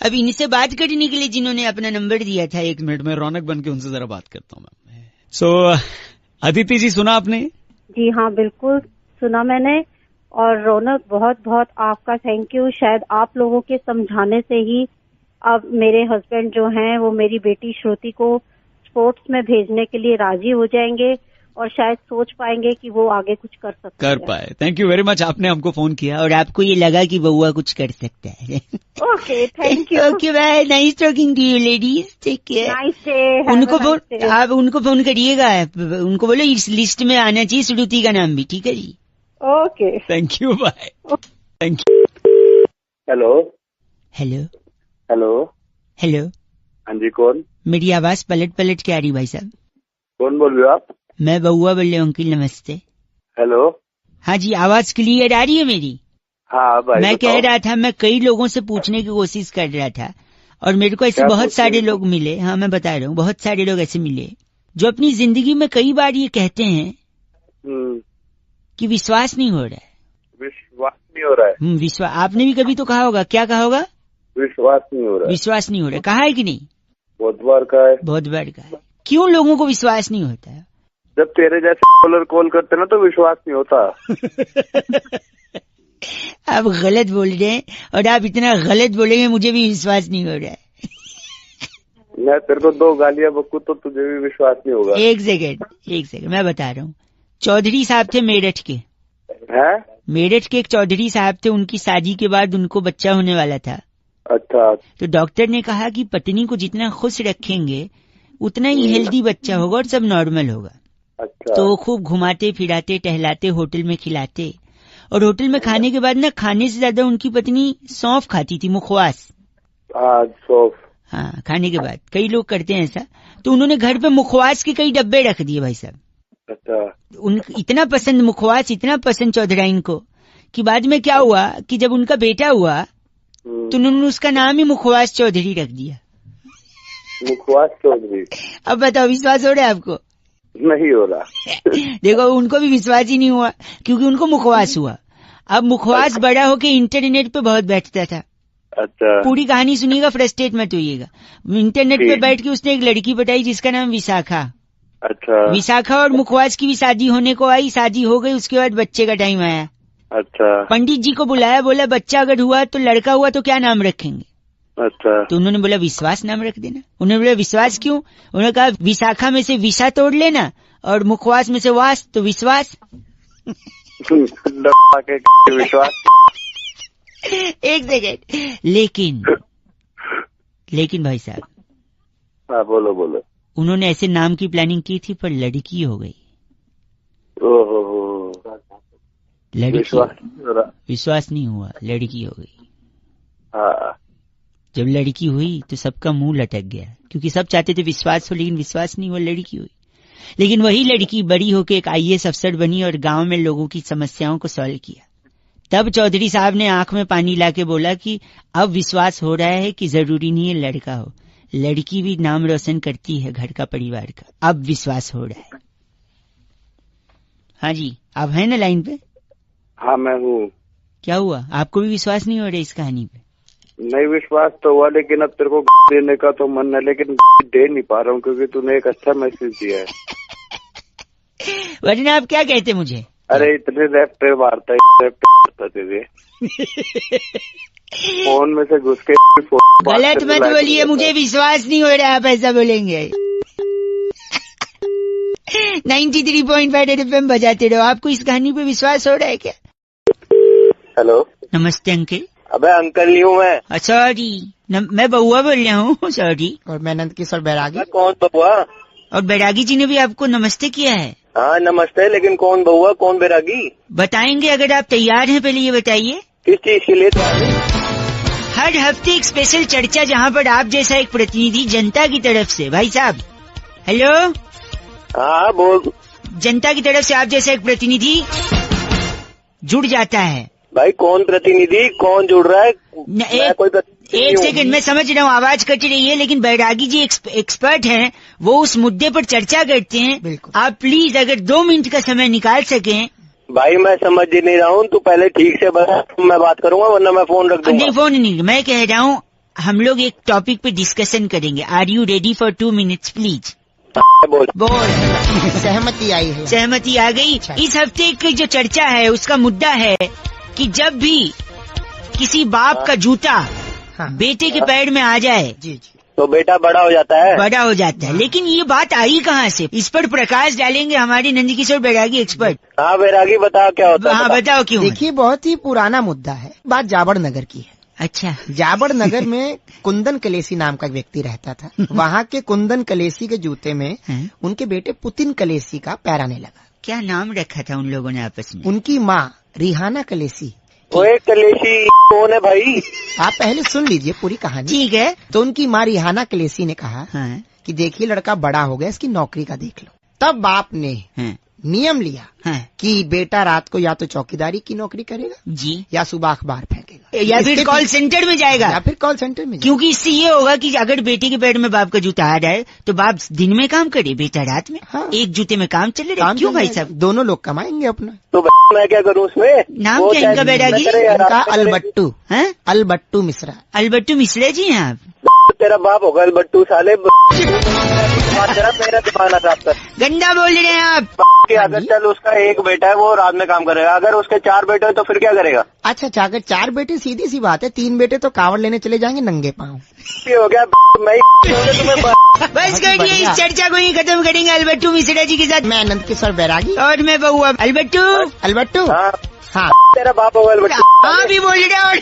Speaker 1: अब इनसे बात करने के लिए जिन्होंने अपना नंबर दिया था, 1 मिनट में रौनक बन के उनसे जरा बात करता हूँ मैं। सो अदिति जी, सुना आपने?
Speaker 7: जी हाँ, बिल्कुल सुना मैंने। और रौनक, बहुत बहुत आपका थैंक यू। शायद आप लोगों के समझाने से ही अब मेरे हस्बैंड जो हैं वो मेरी बेटी श्रुति को स्पोर्ट्स में भेजने के लिए राजी हो जाएंगे और शायद सोच पाएंगे कि वो आगे कुछ कर सकते हैं।
Speaker 1: कर पाए। थैंक यू वेरी मच, आपने हमको फोन किया और आपको ये लगा कि बउआ कुछ कर सकता है।
Speaker 7: Okay, thank you.
Speaker 1: Okay bye, nice talking to you ladies, take care.
Speaker 7: Nice day.
Speaker 1: आप उनको फोन करिएगा, उनको बोलो इस लिस्ट में आना चाहिए श्रुति का नाम भी, ठीक है जी?
Speaker 7: Okay,
Speaker 1: thank you, bye. Thank you.
Speaker 2: Hello
Speaker 1: hello
Speaker 2: hello
Speaker 1: hello.
Speaker 2: हाँ जी, कौन?
Speaker 1: मेरी आवाज पलट पलट के आ रही भाई साहब।
Speaker 2: कौन बोल रहे हो आप?
Speaker 1: मैं बउआ बोल रहा हूँ अंकिल, नमस्ते।
Speaker 2: हेलो।
Speaker 1: हाँ जी, आवाज क्लियर आ रही है मेरी?
Speaker 2: हाँ भाई,
Speaker 1: मैं कह रहा था, मैं कई लोगों से पूछने की कोशिश कर रहा था और मेरे को ऐसे बहुत सारे लोग मिले। हाँ, मैं बता रहा हूँ, बहुत सारे लोग ऐसे मिले जो अपनी जिंदगी में कई बार ये कहते हैं कि विश्वास नहीं हो रहा है,
Speaker 5: विश्वास नहीं हो रहा है।
Speaker 1: विश्वास आपने भी कभी तो कहा होगा, क्या कहा होगा?
Speaker 5: विश्वास नहीं हो रहा है।
Speaker 1: विश्वास नहीं हो रहा, कहा है कि नहीं?
Speaker 5: बहुत बार का है।
Speaker 1: बहुत बार का है। क्यों लोगों को विश्वास नहीं होता है?
Speaker 5: जब तेरे जैसे कॉलर कॉल करते ना तो विश्वास नहीं होता।
Speaker 1: आप गलत बोल रहे हैं और आप इतना गलत बोलेंगे मुझे भी विश्वास नहीं हो रहा है।
Speaker 5: मैं तेरे को 2 गालियां बकूं तो तुझे भी विश्वास नहीं होगा।
Speaker 1: एक सेकंड मैं बता रहा हूँ। चौधरी साहब थे मेरठ के,
Speaker 5: हैं?
Speaker 1: मेरठ के एक चौधरी साहब थे, उनकी शादी के बाद उनको बच्चा होने वाला था।
Speaker 5: अच्छा।
Speaker 1: तो डॉक्टर ने कहा कि पत्नी को जितना खुश रखेंगे उतना ही हेल्दी बच्चा होगा और सब नॉर्मल होगा।
Speaker 5: अच्छा।
Speaker 1: तो वो खूब घुमाते फिराते टहलाते, होटल में खिलाते, और होटल में खाने के बाद ना खाने से ज्यादा उनकी पत्नी सौंफ खाती थी, मुखवास।
Speaker 5: हाँ, सौंफ।
Speaker 1: हाँ, खाने के बाद कई लोग करते हैं ऐसा। तो उन्होंने घर पे मुखवास के कई डब्बे रख दिए भाई साहब।
Speaker 5: अच्छा।
Speaker 1: उन इतना पसंद मुखवास, इतना पसंद चौधराइन को कि बाद में क्या हुआ कि जब उनका बेटा हुआ तो उन्होंने उसका नाम ही मुखवास चौधरी रख दिया।
Speaker 5: मुखवास चौधरी।
Speaker 1: अब बताओ विश्वास हो रहा है आपको?
Speaker 5: नहीं हो रहा।
Speaker 1: देखो उनको भी विश्वास ही नहीं हुआ क्योंकि उनको मुखवास हुआ। अब मुखवास बड़ा होके इंटरनेट पे बहुत बैठता था।
Speaker 5: अच्छा।
Speaker 1: पूरी कहानी सुनिएगा, फ्रस्ट्रेट मत होइएगा। इंटरनेट पे बैठ के उसने एक लड़की बताई जिसका नाम विशाखा।
Speaker 5: अच्छा।
Speaker 1: विशाखा और मुखवास की भी शादी होने को आई, शादी हो गई, उसके बाद बच्चे का टाइम आया।
Speaker 5: अच्छा।
Speaker 1: पंडित जी को बुलाया, बोला बच्चा अगर हुआ तो लड़का हुआ तो क्या नाम रखेंगे?
Speaker 5: अच्छा।
Speaker 1: तो उन्होंने बोला विश्वास नाम रख देना। उन्होंने बोला विश्वास क्यों? उन्होंने कहा विशाखा में से विषा तोड़ लेना और मुखवास में से वास तो विश्वास।
Speaker 5: विश्वास।
Speaker 1: एक सेकेंड। लेकिन भाई साहब।
Speaker 5: हाँ, बोलो।
Speaker 1: उन्होंने ऐसे नाम की प्लानिंग की थी पर लड़की हो गई।
Speaker 5: ओहो।
Speaker 1: लड़की।
Speaker 5: विश्वास
Speaker 1: नहीं हुआ, लड़की हो गई।
Speaker 5: हाँ।
Speaker 1: जब लड़की हुई तो सबका मुंह लटक गया क्योंकि सब चाहते थे विश्वास हो, लेकिन विश्वास नहीं हुआ, लड़की हुई। लेकिन वही लड़की बड़ी होके एक IAS अफसर बनी और गांव में लोगों की समस्याओं को सॉल्व किया। तब चौधरी साहब ने आंख में पानी लाके बोला कि अब विश्वास हो रहा है कि जरूरी नहीं है लड़का हो, लड़की भी नाम रोशन करती है घर का, परिवार का। अब विश्वास हो रहा है। हाँ जी, आप हैं ना लाइन पे?
Speaker 5: हाँ, मैं हूँ।
Speaker 1: क्या हुआ, आपको भी विश्वास नहीं हो रहा इस कहानी पे?
Speaker 5: नहीं, विश्वास तो हुआ, लेकिन अब तेरे को देने का तो मन है, लेकिन दे नहीं पा रहा हूँ क्योंकि तूने एक अच्छा मैसेज दिया है।
Speaker 1: वरना आप क्या कहते मुझे?
Speaker 5: अरे इतने लेफ्ट मारता है तुझे। फोन में से घुस के
Speaker 1: गलत मत बोलिए, मुझे विश्वास नहीं हो रहा है, आप ऐसा बोलेंगे। 93.5 FM बजाते रहो। आपको इस कहानी पे विश्वास हो रहा है क्या?
Speaker 5: हेलो,
Speaker 1: नमस्ते अंकल।
Speaker 5: अबे अंकल नहीं हूँ मैं।
Speaker 1: सॉरी, मैं बउआ बोल रहा हूँ। सॉरी।
Speaker 3: और मैं नंद किशोर बैरागी।
Speaker 5: कौन बउआ?
Speaker 1: और बैरागी जी ने भी आपको नमस्ते किया है।
Speaker 5: हाँ नमस्ते, लेकिन कौन बउआ कौन बैरागी?
Speaker 1: बताएंगे अगर आप तैयार हैं। पहले ये बताइए
Speaker 5: किस चीज के लिए?
Speaker 1: हर हफ्ते एक स्पेशल चर्चा जहाँ पर आप जैसा एक प्रतिनिधि जनता की तरफ से, भाई साहब हेलो,
Speaker 5: हाँ बोल।
Speaker 1: जनता की तरफ से आप जैसा एक प्रतिनिधि जुड़ जाता है।
Speaker 5: भाई कौन प्रतिनिधि, कौन जुड़ रहा है?
Speaker 1: एक सेकंड, मैं समझ रहा हूँ आवाज कट रही है, लेकिन बैरागी जी एक्सपर्ट हैं, वो उस मुद्दे पर चर्चा करते हैं। आप प्लीज अगर 2 मिनट का समय निकाल सकें।
Speaker 5: भाई मैं समझ ही नहीं रहा हूँ, तू पहले ठीक से बता, मैं बात करूंगा वरना मैं फोन रख दूंगा।
Speaker 1: नहीं, फोन नहीं, मैं कह रहा हूँ हम लोग एक टॉपिक पे डिस्कशन करेंगे। Are you ready for 2 minutes please? बोल।
Speaker 3: सहमति आई है।
Speaker 1: सहमति आ गई। इस हफ्ते की जो चर्चा है उसका मुद्दा है कि जब भी किसी बाप का जूता बेटे के पैर में आ जाए
Speaker 3: जी
Speaker 5: तो बेटा बड़ा हो जाता है।
Speaker 1: बड़ा हो जाता है। लेकिन ये बात आई कहाँ से? इस पर प्रकाश डालेंगे हमारे नंदकिशोर बैरागी एक्सपर्ट।
Speaker 5: हाँ बैरागी, बताओ क्या होता है?
Speaker 1: हाँ बताओ क्यों?
Speaker 3: देखिए, बहुत ही पुराना मुद्दा है। बात जाबड़ नगर की है।
Speaker 1: अच्छा।
Speaker 3: जाबड़ नगर में कुंदन कलेसी नाम का व्यक्ति रहता था। वहाँ के कुंदन कलेसी के जूते में उनके बेटे पुतिन कलेसी का पैर आने लगा।
Speaker 1: क्या नाम रखा था उन लोगों ने आपस में?
Speaker 3: उनकी माँ रिहाना कलेसी।
Speaker 5: ओए कलेसी कौन है भाई?
Speaker 3: आप पहले सुन लीजिए पूरी कहानी।
Speaker 1: ठीक है।
Speaker 3: तो उनकी माँ रिहाना कलेसी ने कहा कि देखिए लड़का बड़ा हो गया, इसकी नौकरी का देख लो। तब बाप ने नियम लिया कि बेटा रात को या तो चौकीदारी की नौकरी करेगा
Speaker 1: जी,
Speaker 3: या सुबह अखबार फेंकेगा।
Speaker 1: या फिर कॉल सेंटर में जाएगा,
Speaker 3: या फिर कॉल सेंटर में।
Speaker 1: क्योंकि इससे ये होगा कि अगर बेटी के पेट में बाप का जूता आ जाए तो बाप दिन में काम करे, बेटा रात में।
Speaker 3: हाँ।
Speaker 1: एक जूते में काम चल रहा है। क्यों भाई साहब?
Speaker 3: दोनों लोग कमाएंगे अपना।
Speaker 2: तो मैं क्या करूँ उसमें?
Speaker 1: नाम क्या इनका बैरागी?
Speaker 3: इनका अलबट्टू
Speaker 1: है,
Speaker 3: अलबट्टू मिश्रा।
Speaker 1: अलबट्टू मिश्रा जी हैं आप?
Speaker 2: तेरा बाप होगा अलबट्टू साले। मेरा दिमाग ना खराब कर।
Speaker 1: गंदा बोल रहे हैं आप।
Speaker 2: अगर चल उसका एक बेटा है वो रात में काम करेगा, अगर उसके 4 बेटे हैं तो फिर क्या करेगा?
Speaker 3: अच्छा, अगर 4 बेटे सीधी सी बात है, 3 बेटे तो कांवड़ लेने चले जाएंगे नंगे पाँव।
Speaker 2: ये हो गया मैं तुम्हें
Speaker 1: बस करिए, इस चर्चा को ही खत्म करेंगे अलबट्टू मिश्रा जी के साथ।
Speaker 3: मैं अनंत किशोर बैरागी
Speaker 1: और मैं बहुआ अलबट्टू।
Speaker 3: अलबट्टू। हाँ,
Speaker 2: तेरा बाप होगा अलबट्टू।
Speaker 1: हाँ भी बोल रहे और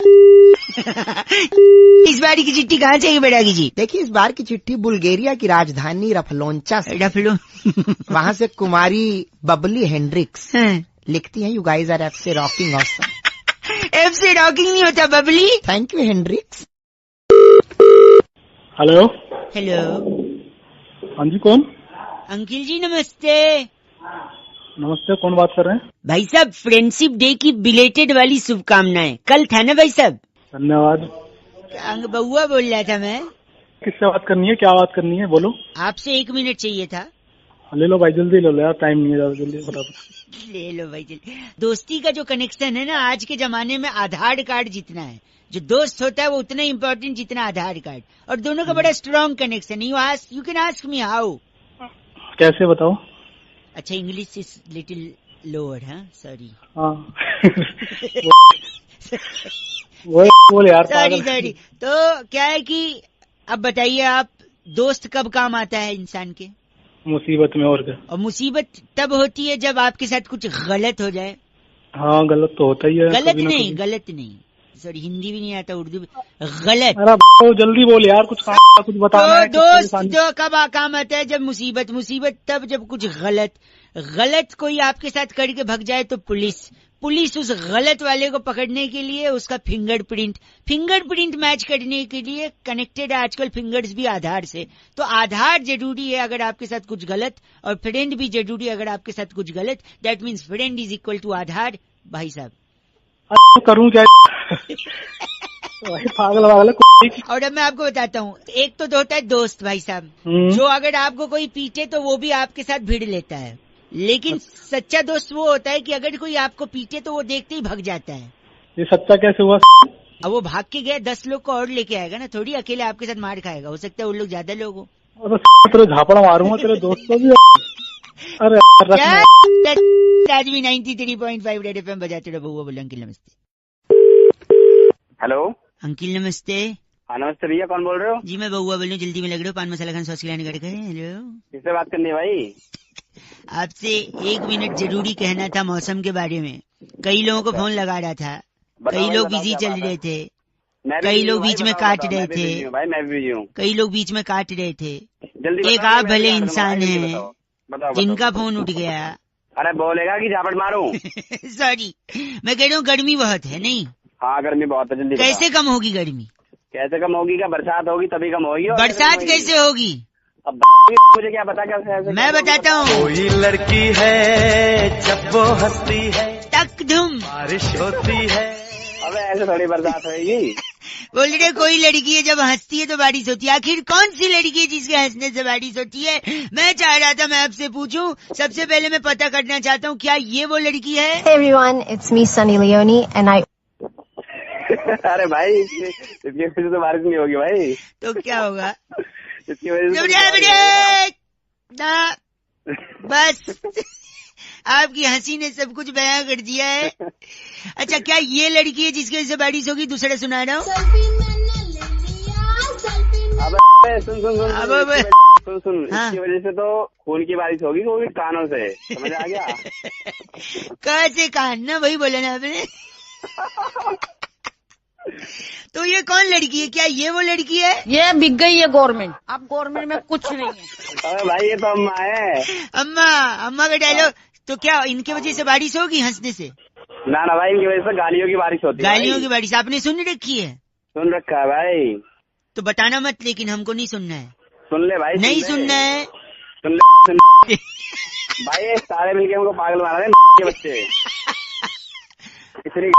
Speaker 1: इस बारी की चिट्ठी कहाँ से है बैरागी जी?
Speaker 3: देखिए, इस बार की चिट्ठी बुल्गारिया की राजधानी रफलोंचा से।
Speaker 1: रफलो
Speaker 3: वहाँ से कुमारी बबली हेंड्रिक्स
Speaker 1: हाँ।
Speaker 3: लिखती हैं, यू गाइज आर एफ से रॉकिंग ऑसम।
Speaker 1: एफ से रॉकिंग नहीं होता Bubbly.
Speaker 3: Thank you Hendrix.
Speaker 6: Hello.
Speaker 1: Hello
Speaker 6: हाँ जी, कौन?
Speaker 1: अंकिल जी नमस्ते।
Speaker 6: नमस्ते, कौन बात कर रहे हैं?
Speaker 1: भाई साहब, फ्रेंडशिप डे की बिलेटेड वाली शुभकामनाएं। कल था ना भाई साहब?
Speaker 6: धन्यवाद।
Speaker 1: बउआ बोल रहा था मैं।
Speaker 6: किससे बात करनी है, क्या बात करनी है, बोलो।
Speaker 1: आपसे 1 मिनट चाहिए था।
Speaker 6: ले लो भाई, जल्दी ले लो यार, टाइम नहीं है ज्यादा, जल्दी फटाफट।
Speaker 1: ले लो भाई जल्दी। दोस्ती का जो कनेक्शन है ना, आज के जमाने में आधार कार्ड जितना है। जो दोस्त होता है वो उतना इम्पोर्टेंट जितना आधार कार्ड। और दोनों का बड़ा स्ट्रॉन्ग कनेक्शन है। You can ask me how.
Speaker 6: कैसे बताओ?
Speaker 1: अच्छा, इंग्लिश इज लिटिल लोअर। हाँ, सॉरी।
Speaker 6: हाँ वो बोल यार।
Speaker 1: सॉरी। तो क्या है कि अब बताइए आप, दोस्त कब काम आता है इंसान के?
Speaker 6: मुसीबत में, और क्या।
Speaker 1: और मुसीबत तब होती है जब आपके साथ कुछ गलत हो जाए।
Speaker 6: हाँ, गलत तो होता ही है।
Speaker 1: गलत
Speaker 6: कभी
Speaker 1: नहीं,
Speaker 6: कभी।
Speaker 1: गलत नहीं, सॉरी हिंदी भी नहीं आता, उर्दू भी। गलत।
Speaker 6: अरे जल्दी बोल यार, कुछ काम कुछ बताना है।
Speaker 1: तो दोस्त जो कब काम आता है? जब मुसीबत तब जब कुछ गलत कोई आपके साथ करके भग जाए तो पुलिस उस गलत वाले को पकड़ने के लिए उसका फिंगरप्रिंट मैच करने के लिए कनेक्टेड है आजकल फिंगर्स भी आधार से। तो आधार जरूरी है अगर आपके साथ कुछ गलत, और फ्रेंड भी जरूरी है अगर आपके साथ कुछ गलत। That means friend is equal to Aadhaar. भाई साहब
Speaker 6: करूँ क्या? पागल।
Speaker 1: और अब मैं आपको बताता हूँ, एक तो होता है दोस्त भाई साहब, जो अगर आपको कोई पीटे तो वो भी आपके साथ भिड़ लेता है। लेकिन सच्चा दोस्त वो होता है कि अगर कोई आपको पीटे तो वो देखते ही भाग जाता है।
Speaker 6: ये सच्चा कैसे हुआ?
Speaker 1: अब वो भाग के गया, 10 लोग को और लेके आएगा ना, थोड़ी अकेले आपके साथ मार खाएगा। हो सकता है वो लोग ज्यादा लोग हो।
Speaker 6: तेरे झापड़ा मारूंगा तेरे दोस्त को भी। अरे
Speaker 1: आज भी 93.5 रेड एफएम बजाते रहो। बउआ बोलो अंकिल नमस्ते।
Speaker 2: हेलो
Speaker 1: अंकिल नमस्ते।
Speaker 2: हाँ नमस्ते भैया, कौन बोल रहे हो?
Speaker 1: जी मैं बउआ बोल रही हूँ, जल्दी में लग रहे हो, पान मसाला खान सॉस खिलाने कर। हेलो,
Speaker 2: किससे बात करनी है भाई?
Speaker 1: आपसे 1 मिनट जरूरी कहना था मौसम के बारे में। कई लोगों को फोन लगा रहा था, कई लोग बिजी चल रहे थे, कई लोग बीच में काट रहे थे,
Speaker 2: भाई मैं भी हूँ।
Speaker 1: कई लोग बीच में काट रहे थे।
Speaker 2: जल्दी
Speaker 1: एक आप भले इंसान हैं जिनका फोन उठ गया।
Speaker 2: अरे बोलेगा कि झापड़ मारूं?
Speaker 1: सॉरी, मैं कह रहा हूँ गर्मी बहुत है। नहीं,
Speaker 2: हाँ गर्मी बहुत है, जल्दी
Speaker 1: कैसे कम होगी गर्मी?
Speaker 2: कैसे कम होगी? क्या बरसात होगी तभी कम होगी?
Speaker 1: बरसात कैसे होगी?
Speaker 2: अब मुझे क्या पता कैसे?
Speaker 1: मैं बताता हूँ।
Speaker 8: कोई लड़की है जब वो हंसती है
Speaker 1: तक धुम
Speaker 8: बारिश होती है।
Speaker 2: अबे ऐसे थोड़ी बरसात होगी।
Speaker 1: बोल रहे कोई लड़की है जब हंसती है तो बारिश होती है। आखिर कौन सी लड़की है जिसके हंसने से बारिश होती है? मैं चाह रहा था मैं आपसे पूछूं। सबसे पहले मैं पता करना चाहता हूँ, क्या ये वो लड़की है?
Speaker 9: Hey everyone, it's me Sunny Leone and I
Speaker 2: अरे भाई इसकी वजह से बारिश नहीं होगी भाई।
Speaker 1: तो क्या होगा?
Speaker 2: इसकी वजह
Speaker 1: से बस आपकी हंसी ने सब कुछ बयां कर दिया है। अच्छा, क्या ये लड़की है जिसकी वजह से बारिश होगी? दूसरा सुना रहा हूँ।
Speaker 2: सुन
Speaker 1: हाँ।
Speaker 2: इसकी वजह से तो खून की बारिश होगी, वो भी कानों से। समझ आ गया?
Speaker 1: कैसे कान ना, वही बोला ना आपने। तो ये कौन लड़की है? क्या ये वो लड़की है?
Speaker 10: ये बिक गई है गवर्नमेंट। अब गवर्नमेंट में कुछ नहीं है।
Speaker 2: अरे भाई ये तो अम्मा है।
Speaker 1: अम्मा का डायलॉग। तो क्या इनकी वजह से बारिश होगी हंसने से?
Speaker 2: ना ना भाई, इनकी वजह से गालियों की बारिश होती है।
Speaker 1: गालियों की बारिश आपने सुन रखी है?
Speaker 2: सुन रखा है भाई।
Speaker 1: तो बताना मत, लेकिन हमको नहीं सुनना है।
Speaker 2: सुन ले भाई,
Speaker 1: नहीं सुनना है।
Speaker 2: सुन ले भाई, सारे मिलके हमको पागल मारा रहे के बच्चे। इसलिए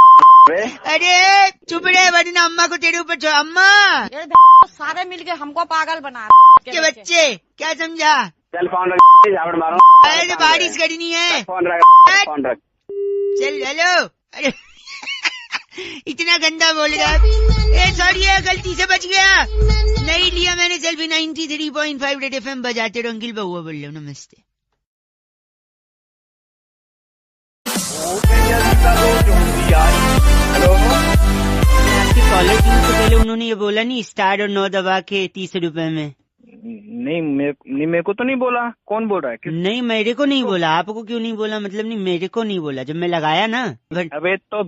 Speaker 1: अरे चुप रहे वरना अम्मा को तेरे ऊपर छोड़। अम्मा
Speaker 10: सारे मिलके हमको पागल बना
Speaker 1: के बच्चे क्या समझा?
Speaker 2: चल फोन रख, झापड़ मारो।
Speaker 1: अरे बारिश करनी है,
Speaker 2: फोन रख।
Speaker 1: चल हेलो। अरे इतना गंदा बोल रहा। सॉरी गलती से बच गया, नहीं लिया मैंने सेल्फी। 93.5 रेड FM बजाते रहो। अंकिल बउआ बोल रहे हो, नमस्ते। आपकी कॉलर ट्यून से पहले उन्होंने ये बोला नहीं स्टार और 9 दबा के 30 रुपए में?
Speaker 2: नहीं मेरे को तो नहीं बोला। कौन बोल रहा है?
Speaker 1: नहीं मेरे को नहीं बोला। आपको क्यों नहीं बोला? मतलब नहीं मेरे को नहीं बोला जब मैं लगाया ना।
Speaker 2: अबे तो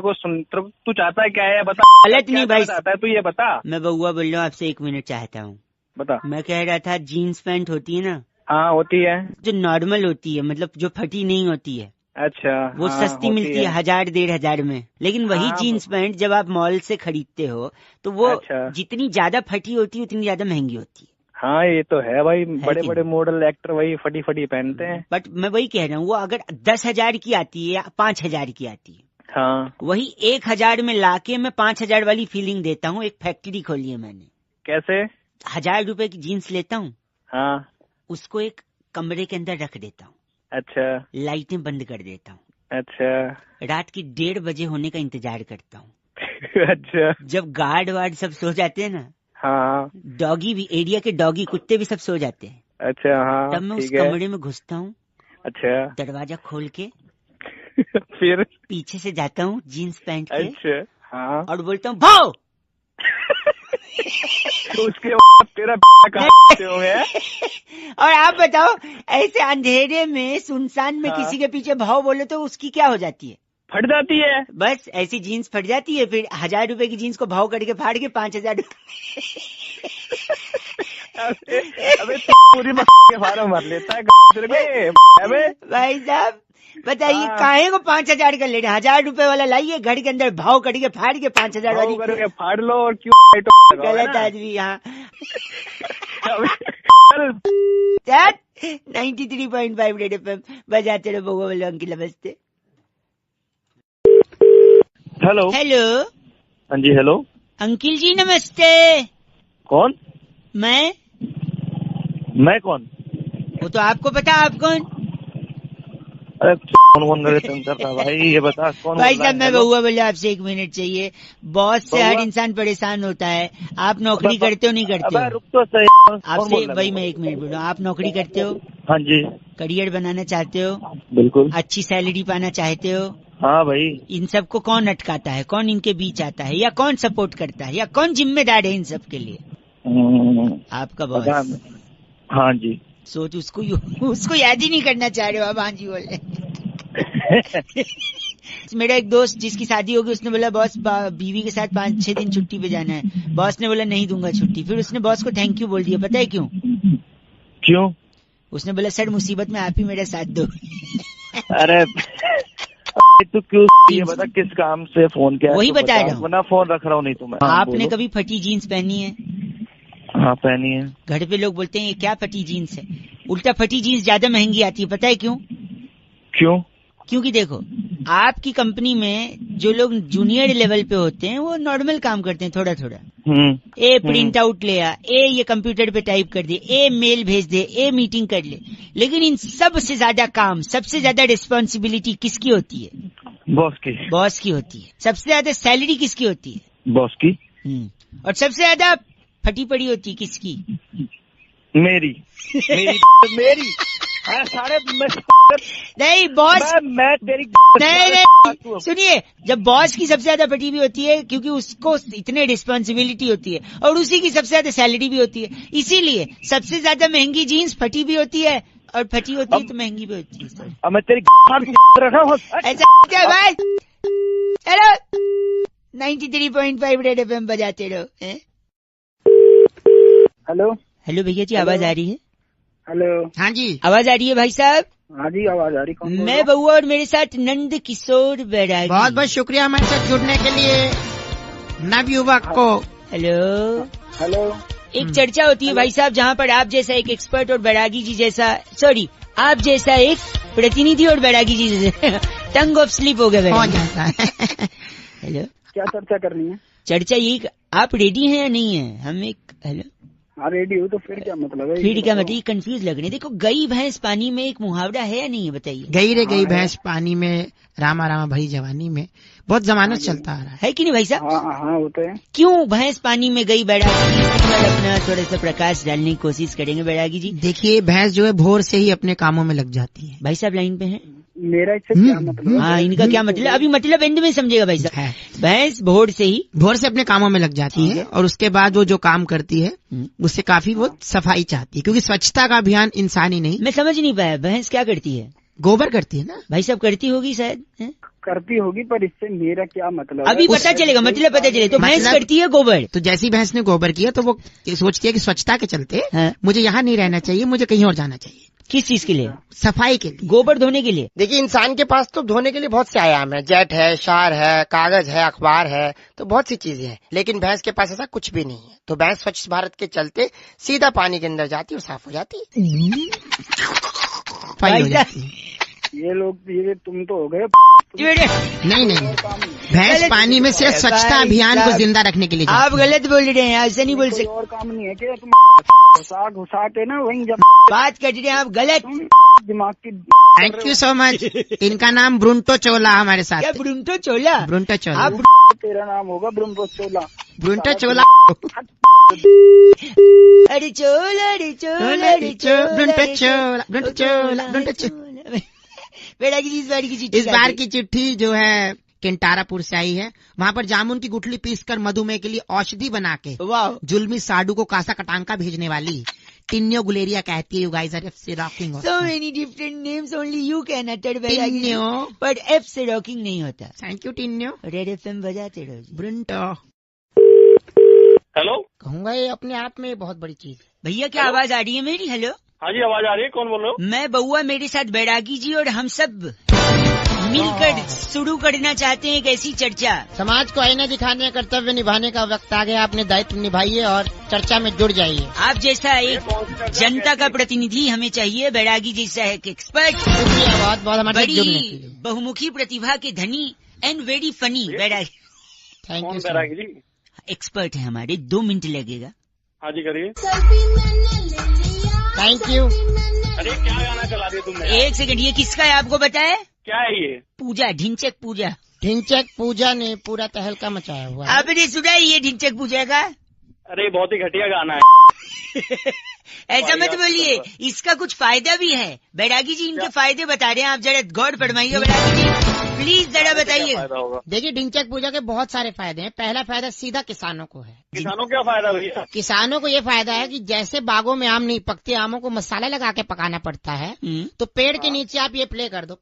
Speaker 2: को सुन, तू चाहता है क्या है बता।
Speaker 1: गलत नहीं भाई,
Speaker 2: चाहता है तू ये बता।
Speaker 1: मैं बउआ बोल रहा हूँ, आपसे 1 मिनट चाहता हूँ।
Speaker 2: बता।
Speaker 1: मैं कह रहा था जीन्स पैंट होती है ना?
Speaker 2: हाँ होती है।
Speaker 1: जो नॉर्मल होती है, मतलब जो फटी नहीं होती है।
Speaker 2: अच्छा।
Speaker 1: वो
Speaker 2: हाँ,
Speaker 1: सस्ती मिलती है 1000-1500 में। लेकिन वही जीन्स पैंट जब आप मॉल से खरीदते हो तो वो जितनी ज्यादा फटी होती है उतनी ज्यादा महंगी होती है।
Speaker 2: हाँ ये तो है भाई, बड़े बड़े मॉडल एक्टर वही फटी फटी पहनते हैं।
Speaker 1: बट मैं वही कह रहा हूँ, वो अगर 10,000 की आती है या 5,000 की आती है,
Speaker 2: हाँ
Speaker 1: वही 1,000 में लाके मैं 5,000 वाली फीलिंग देता हूँ। एक फैक्ट्री खोली है मैंने।
Speaker 2: कैसे?
Speaker 1: 1000 रुपए की जीन्स लेता हूँ,
Speaker 2: हाँ
Speaker 1: उसको एक कमरे के अंदर रख देता हूँ।
Speaker 2: अच्छा।
Speaker 1: लाइटें बंद कर देता हूँ।
Speaker 2: अच्छा।
Speaker 1: रात की 1:30 बजे होने का इंतजार करता हूँ।
Speaker 2: अच्छा।
Speaker 1: जब गार्ड वार्ड सब सो जाते हैं ना,
Speaker 2: हाँ,
Speaker 1: डॉगी भी, एरिया के डॉगी कुत्ते भी सब सो जाते हैं।
Speaker 2: अच्छा हाँ,
Speaker 1: तब मैं उस कमरे में घुसता हूँ। अच्छा। दरवाजा खोल के
Speaker 2: फिर
Speaker 1: पीछे से जाता हूँ जीन्स पैंट के।
Speaker 2: अच्छा हाँ।
Speaker 1: और बोलता हूँ भाव।
Speaker 2: उसके बाद तेरा कहाँ होंगे?
Speaker 1: और आप बताओ, ऐसे अंधेरे में सुनसान में किसी के पीछे भाव बोले तो उसकी क्या हो जाती है?
Speaker 2: फट जाती है।
Speaker 1: बस ऐसी जीन्स फट जाती है। फिर 1000 रुपए की जीन्स को भाव करके फाड़ के 5,000।
Speaker 2: अबे पूरी के फार्म भर लेता है। अबे भाई
Speaker 1: साहब बताइए काहे को 5,000 का ले रहे? 1000 रुपए वाला लाइए, घर के अंदर भाव करके फाड़ के 5,000 वाली
Speaker 2: फाड़ लो। और क्यों
Speaker 1: गलत आदमी यहाँ। 93.5 रेड FM बजाते रहो। बउआ बोलो अंकिल नमस्ते।
Speaker 2: Hello
Speaker 1: hello.
Speaker 2: हाँ जी हेलो।
Speaker 1: अंकिल जी नमस्ते।
Speaker 2: कौन? मैं कौन?
Speaker 1: वो तो आपको पता, आप कौन?
Speaker 2: अरे कौन करता भाई, ये बता कौन?
Speaker 1: भाई साहब मैं बउआ बोले, आपसे 1 मिनट चाहिए। बॉस से हर इंसान परेशान होता है। आप नौकरी करते हो नहीं करते हो?
Speaker 2: रुक तो सही।
Speaker 1: आपसे भाई मैं 1 मिनट बोल रहा हूँ। आप नौकरी करते हो?
Speaker 2: हाँ जी।
Speaker 1: करियर बनाना चाहते हो?
Speaker 2: बिल्कुल।
Speaker 1: अच्छी सैलरी पाना चाहते हो?
Speaker 2: हाँ भाई।
Speaker 1: इन सब को कौन अटकाता है? कौन इनके बीच आता है? या कौन सपोर्ट करता है? या कौन जिम्मेदार है इन सब के लिए? आपका बॉस।
Speaker 2: हाँ जी।
Speaker 1: सोच उसको याद ही नहीं करना चाह रहे हो आप? हाँ जी बोले। मेरा एक दोस्त जिसकी शादी होगी, उसने बोला बॉस बीवी के साथ 5-6 दिन छुट्टी पे जाना है। बॉस ने बोला नहीं दूंगा छुट्टी। फिर उसने बॉस को थैंक यू बोल दिया। पता है क्यों?
Speaker 2: क्यों?
Speaker 1: उसने बोला सर मुसीबत में आप ही मेरा साथ दो।
Speaker 2: अरे तू क्यों ये बता किस काम से फोन किया?
Speaker 1: वही बता रहा हूँ।
Speaker 2: फोन रख रहा हूँ नहीं तो मैं।
Speaker 1: आपने कभी फटी जीन्स पहनी है?
Speaker 2: हाँ पहनी है।
Speaker 1: घर पे लोग बोलते हैं ये क्या फटी जीन्स है। उल्टा फटी जीन्स ज्यादा महंगी आती है। पता है क्यों?
Speaker 2: क्यों?
Speaker 1: क्योंकि देखो आपकी कंपनी में जो लोग जूनियर लेवल पे होते हैं वो नॉर्मल काम करते हैं, थोड़ा थोड़ा। ए प्रिंट आउट ले आ, ए ये कंप्यूटर पे टाइप कर दे, ए मेल भेज दे, ए मीटिंग कर ले। लेकिन इन सबसे ज्यादा काम, सबसे ज्यादा रिस्पॉन्सिबिलिटी किसकी होती है? बॉस की होती है। सबसे ज्यादा सैलरी किसकी होती है?
Speaker 2: बॉस की।
Speaker 1: और सबसे ज्यादा फटी पड़ी होती है किसकी?
Speaker 2: मेरी। सारे
Speaker 1: नहीं बॉस,
Speaker 2: मैं तेरी
Speaker 1: नहीं सुनिए, जब बॉस की सबसे ज्यादा फटी भी होती है क्योंकि उसको इतने रिस्पॉन्सिबिलिटी होती है और उसी की सबसे ज्यादा सैलरी भी होती है। इसीलिए सबसे ज्यादा महंगी जीन्स फटी भी होती है और फटी होती है तो महंगी भी होती है।
Speaker 2: अब मैं तेरी
Speaker 1: ऐसा क्या भाई? चलो 93.5 रेड FM बजाते रहो।
Speaker 6: हेलो
Speaker 1: हेलो भैया जी, आवाज आ रही है?
Speaker 6: हेलो।
Speaker 1: हाँ जी आवाज आ रही है भाई साहब?
Speaker 6: हाँ जी आवाज आ रही। कौन?
Speaker 1: मैं बउआ और मेरे साथ नंद किशोर बैरागी।
Speaker 3: बहुत बहुत शुक्रिया हमारे साथ जुड़ने के लिए नव युवक को।
Speaker 6: हेलो।
Speaker 1: एक चर्चा होती है भाई साहब जहाँ पर आप जैसा एक एक्सपर्ट और बैरागी जी जैसा, सॉरी आप जैसा एक प्रतिनिधि और बैरागी जी जैसे टंग ऑफ स्लिप हो गया
Speaker 3: हो जाता है।
Speaker 1: हेलो,
Speaker 6: क्या चर्चा करनी है?
Speaker 1: चर्चा ये आप रेडी हैं या नहीं है? हम एक हेलो,
Speaker 6: हाँ रेडी हो तो फिर क्या मतलब है?
Speaker 1: फिर क्या मतलब? ये कंफ्यूज लग रहे हैं। देखो, गई भैंस पानी में एक मुहावरा है या नहीं है, बताइए।
Speaker 3: गई रे गई भैंस पानी में, रामा रामा भई जवानी में, बहुत जमाना चलता आ रहा
Speaker 1: है कि नहीं भाई साहब?
Speaker 6: हाँ होते हैं।
Speaker 1: क्यों भैंस पानी में गई बैरागी? इस पर अपना थोड़ा सा प्रकाश डालने की कोशिश करेंगे बैरागी जी।
Speaker 3: देखिए, भैंस जो है भोर से ही अपने कामों में लग जाती है।
Speaker 1: भाई साहब लाइन पे हैं?
Speaker 6: मेरा इससे क्या मतलब?
Speaker 1: हाँ, इनका क्या मतलब? अभी मतलब एंड में समझेगा भाई साहब। भैंस भोर से अपने कामों में लग जाती है और उसके बाद वो जो काम करती है उससे काफी वो सफाई चाहती है, क्योंकि स्वच्छता का अभियान इंसान ही नहीं। मैं समझ नहीं पाया, भैंस क्या करती है?
Speaker 3: गोबर करती है ना भाई
Speaker 1: साहब? करती होगी शायद,
Speaker 6: करती होगी, पर इससे मेरा क्या मतलब?
Speaker 1: अभी पता चलेगा, मतलब पता चले। तो भैंस करती है गोबर,
Speaker 3: तो जैसी भैंस ने गोबर किया तो वो सोचती है कि स्वच्छता के चलते मुझे यहाँ नहीं रहना चाहिए, मुझे कहीं और जाना चाहिए।
Speaker 1: किस चीज के लिए?
Speaker 3: सफाई के लिए,
Speaker 1: गोबर धोने के लिए।
Speaker 3: देखिए, इंसान के पास तो धोने के लिए बहुत से आयाम है, जेट है, शार है, कागज है, अखबार है, तो बहुत सी चीजें हैं, लेकिन भैंस के पास ऐसा कुछ भी नहीं है। तो भैंस स्वच्छ भारत के चलते सीधा पानी के अंदर जाती है और साफ हो जाती है, सफाई हो जाती है।
Speaker 6: ये लोग, ये तुम तो हो गए।
Speaker 3: नहीं, भैंस पानी में सिर्फ स्वच्छता अभियान को जिंदा रखने के लिए।
Speaker 1: आप गलत बोल रहे हैं, ऐसा नहीं बोल सकते।
Speaker 6: और काम नहीं है क्या? तुम घुसा के ना वहीं जब
Speaker 1: बात कर रहे हैं आप गलत।
Speaker 6: दिमाग की।
Speaker 3: Thank you so much. इनका नाम ब्रुंटो चोला हमारे साथ।
Speaker 1: क्या ब्रुंटो चोला?
Speaker 3: ब्रुंटो चोला।
Speaker 6: तेरा नाम होगा ब्रुंटो चोला।
Speaker 3: ब्रुंटो चोला।
Speaker 1: अरे चोला, अरे चोला, अरे चोला,
Speaker 3: ब्रुंटो चोला, ब्रुंटो चोला, ब्रुंटो चोला। इस बार की चिट्ठी जो है केंटारापुर से आई है। वहाँ पर जामुन की गुठली पीसकर मधुमेह के लिए औषधि बना के जुल्मी साडू को कासा कटांका भेजने वाली टिन्यो गुलेरिया कहती है, यू गाइस आर एफ से rocking.
Speaker 1: So many different names, only you can utter Tinyo, but F से रॉकिंग नहीं होता।
Speaker 3: Thank you Tinyo.
Speaker 1: Red FM बजाते रहो।
Speaker 3: ब्रुंटो।
Speaker 2: हेलो,
Speaker 3: कहूँगा ये अपने आप में बहुत बड़ी चीज है।
Speaker 1: भैया क्या आवाज आ रही है मेरी? हेलो,
Speaker 2: हाँ जी आवाज आ रही है, कौन बोल रहे हो?
Speaker 1: मैं बउआ, मेरे साथ बैरागी जी और हम सब मिलकर शुरू करना चाहते हैं एक ऐसी चर्चा।
Speaker 3: समाज को आईना दिखाने, कर्तव्य निभाने का वक्त आ गया। आपने दायित्व निभाइए और चर्चा में जुड़ जाइए।
Speaker 1: आप जैसा एक जनता का प्रतिनिधि हमें चाहिए, बैरागी जैसा एक एक्सपर्ट।
Speaker 3: बहुत बहुत हमारे
Speaker 1: बड़ी बहुमुखी प्रतिभा के धनी and very funny Bairagi.
Speaker 3: Thank you
Speaker 2: Bairagi ji.
Speaker 1: Expert है हमारे, 2 मिनट लगेगा।
Speaker 2: हाँ जी करिए।
Speaker 3: Thank you.
Speaker 2: अरे क्या गाना चला दिया तुमने?
Speaker 1: 1 सेकंड, ये किसका है आपको बताया?
Speaker 2: क्या है ये?
Speaker 1: पूजा, ढिंचक पूजा।
Speaker 3: ढिंचक पूजा ने पूरा तहलका मचाया हुआ है।
Speaker 1: आपने सुना है ये ढिंचक पूजा का?
Speaker 2: अरे बहुत ही घटिया गाना है।
Speaker 1: ऐसा मत बोलिए, इसका कुछ फायदा भी है। बैरागी जी इनके फायदे बता रहे हैं, आप जरा गौर फरमाइए बैरागी जी, प्लीज जरा बताइए।
Speaker 3: देखिए, ढिंचक पूजा के बहुत सारे फायदे हैं। पहला फायदा सीधा किसानों को है।
Speaker 2: किसानों क्या फायदा भैया?
Speaker 3: किसानों को ये फायदा है कि जैसे बागों में आम नहीं पकते, आमों को मसाला लगा के पकाना पड़ता है, तो पेड़ के नीचे आप ये प्ले कर दो,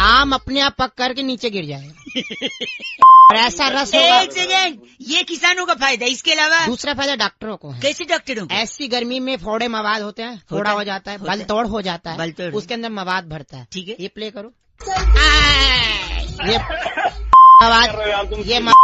Speaker 3: आम अपने आप पक करके नीचे गिर जाएगा और ऐसा रस होगा।
Speaker 1: 1 सेकंड, ये किसानों का फायदा। इसके अलावा
Speaker 3: दूसरा फायदा डॉक्टरों को है।
Speaker 1: कैसे डॉक्टरों को?
Speaker 3: ऐसी गर्मी में फोड़े मवाद होते हैं, फोड़ा हो जाता है, बल तोड़ हो जाता है, उसके अंदर मवाद भरता है।
Speaker 1: ठीक है,
Speaker 3: ये प्ले करो। ये मवाद,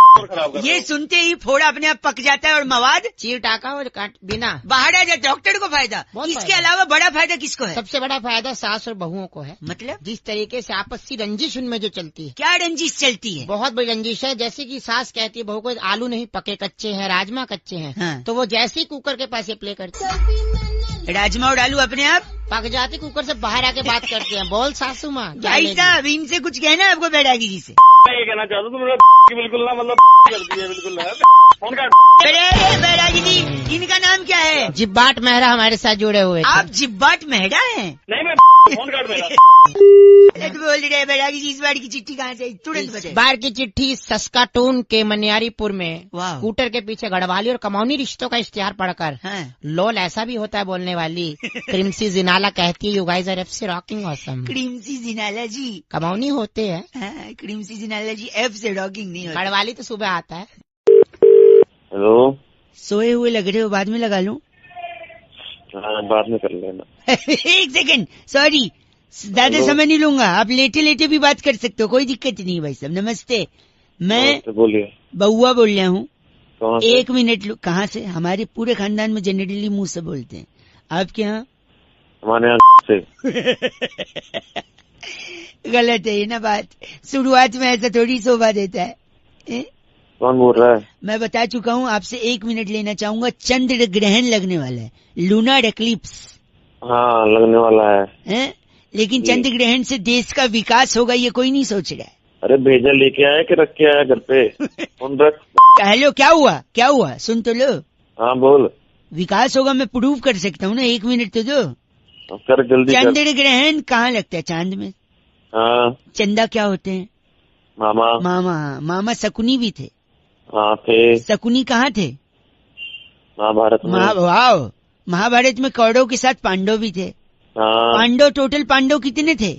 Speaker 1: ये सुनते ही फोड़ा अपने आप पक जाता है और मवाद
Speaker 3: चीर टाका और काट बिना
Speaker 1: बाहर आ जाए। डॉक्टर को फायदा। इसके अलावा बड़ा फायदा किसको है?
Speaker 3: सबसे बड़ा फायदा सास और बहुओं को है।
Speaker 1: मतलब
Speaker 3: जिस तरीके से आपसी रंजिश उनमें जो चलती है।
Speaker 1: क्या रंजिश चलती है?
Speaker 3: बहुत बड़ी रंजिश है। जैसे कि सास कहती है बहू को, आलू नहीं पके कच्चे हैं, राजमा कच्चे हैं।
Speaker 1: हाँ।
Speaker 3: तो वो जैसे ही कुकर के पास ये प्ले करती है,
Speaker 1: राजमा और आलू अपने आप
Speaker 3: पक जाते, कुकर से बाहर आके बात करते हैं, बोल सासू माँ।
Speaker 1: भाई साहब, इनसे कुछ कहना है आपको बैरागी जी से?
Speaker 2: मैं ये कहना चाहता हूँ, तुम बिल्कुल ना मतलब कर दिया, बिल्कुल है। फोन काट।
Speaker 1: बैरागी जी, इनका नाम क्या है?
Speaker 3: जिब्बाट मेहरा हमारे साथ जुड़े हुए।
Speaker 1: आप जिब्बाट मेहरा हैं?
Speaker 2: नहीं, मैं फोन काट मेरा।
Speaker 1: बोल रहे बैरागी जी, इस बार की चिट्ठी कहाँ से? तुरंत बताइए।
Speaker 3: इस बार की चिट्ठी सस्काटून के मनियारीपुर में स्कूटर के पीछे गढ़वाली और कमौनी रिश्तों का इश्तिहार पढ़कर लोल ऐसा भी होता है बोलने वाली क्रिमसी जिनाला कहती है, यू गाइस आर एफ से रॉकिंग ऑसम।
Speaker 1: क्रिमसी जिनाला जी
Speaker 3: कमौनी होते हैं।
Speaker 1: क्रिमसी जिनाला जी एफ से रॉकिंग नहीं होता।
Speaker 3: गढ़वाली तो सुबह आता है।
Speaker 2: हेलो,
Speaker 1: सोए हुए लग रहे हो, बाद में लगा लूं?
Speaker 2: बाद में कर लेना।
Speaker 1: 1 सेकंड, सॉरी, ज्यादा समय नहीं लूंगा। आप लेटे लेटे भी बात कर सकते हो, कोई दिक्कत नहीं भाई साहब। नमस्ते, मैं
Speaker 2: बोलिए।
Speaker 1: बउआ बोल रहा हूँ।
Speaker 2: 1
Speaker 1: मिनट। कहाँ से? हमारे पूरे खानदान में जनरली मुंह से बोलते हैं। आपके यहाँ?
Speaker 2: हमारे यहाँ से।
Speaker 1: गलत है ये ना बात, शुरुआत में ऐसा थोड़ी शोभा देता है।
Speaker 2: कौन बोल रहा है?
Speaker 1: मैं बता चुका हूँ, आपसे 1 मिनट लेना चाहूंगा। चंद्र ग्रहण लगने वाला है, लूनर एक्लिप्स।
Speaker 2: हाँ लगने वाला है।
Speaker 1: लेकिन चंद्र ग्रहण से देश का विकास होगा ये कोई नहीं सोच रहा है।
Speaker 2: अरे भेजा लेके आया कि रख के आया घर पे? कौन रख?
Speaker 1: हेलो, क्या हुआ सुन तो लो।
Speaker 2: हाँ बोल।
Speaker 1: विकास होगा, मैं प्रूव कर सकता हूँ ना, 1 मिनट तो दो।
Speaker 2: कर जल्दी।
Speaker 1: चंद्र ग्रहण कहाँ लगता है? चांद में।
Speaker 2: हाँ।
Speaker 1: चंदा क्या होते हैं?
Speaker 2: मामा।
Speaker 1: मामा शकुनी भी थे।
Speaker 2: हाँ थे।
Speaker 1: शकुनी कहाँ थे?
Speaker 2: महाभारत में।
Speaker 1: वाह, महाभारत में कौरवों के साथ पांडव भी थे।
Speaker 2: हाँ।
Speaker 1: पांडव, टोटल पांडव कितने थे?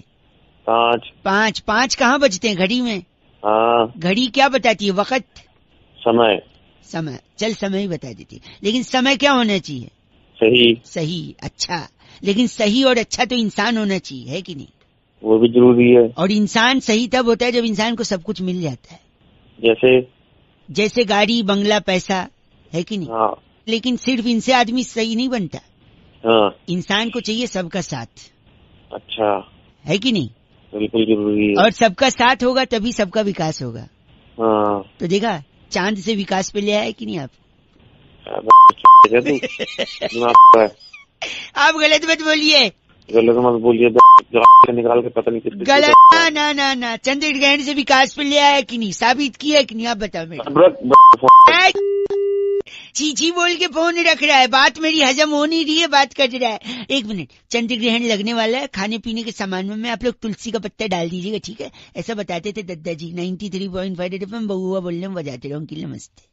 Speaker 2: 5।
Speaker 1: 5 कहाँ बजते हैं? घड़ी में।
Speaker 2: हाँ।
Speaker 1: घड़ी क्या बताती है? वक्त,
Speaker 2: समय।
Speaker 1: चल समय ही बता देती है, लेकिन समय क्या होना चाहिए? सही। अच्छा, लेकिन सही और अच्छा तो इंसान होना चाहिए, है कि नहीं?
Speaker 2: वो भी जरूरी है। और
Speaker 1: इंसान सही तब होता है जब इंसान को सब कुछ मिल जाता है। जैसे गाड़ी, बंगला, पैसा, है कि नहीं?
Speaker 2: हाँ।
Speaker 1: लेकिन सिर्फ इनसे आदमी सही नहीं बनता।
Speaker 2: हाँ।
Speaker 1: इंसान को चाहिए सबका साथ।
Speaker 2: अच्छा।
Speaker 1: है कि नहीं?
Speaker 2: बिल्कुल जरूरी है।
Speaker 1: और सबका साथ होगा तभी सबका विकास होगा।
Speaker 2: हाँ।
Speaker 1: तो देखा, चांद से विकास पे ले आए कि नहीं आप? आप गलत मत बोलिए।
Speaker 2: गलत मत बोलिए, निकाल के पता नहीं किस
Speaker 1: गलत। ना, चंद्र ग्रहण से विकास पे ले आया कि नहीं? साबित किया कि नहीं? आप बताओ मेरे। चीची बोल के फोन रख रहा है, बात मेरी हजम हो नहीं रही है, बात कर रहा है। 1 मिनट, चंद्र ग्रहण लगने वाला है, खाने पीने के सामान में आप लोग तुलसी का पत्ता डाल दीजिएगा, ठीक है? ऐसा बताते थे दादाजी। 93.5 FM बहुआ बोलने में बजाते रहो। अंकिल नमस्ते।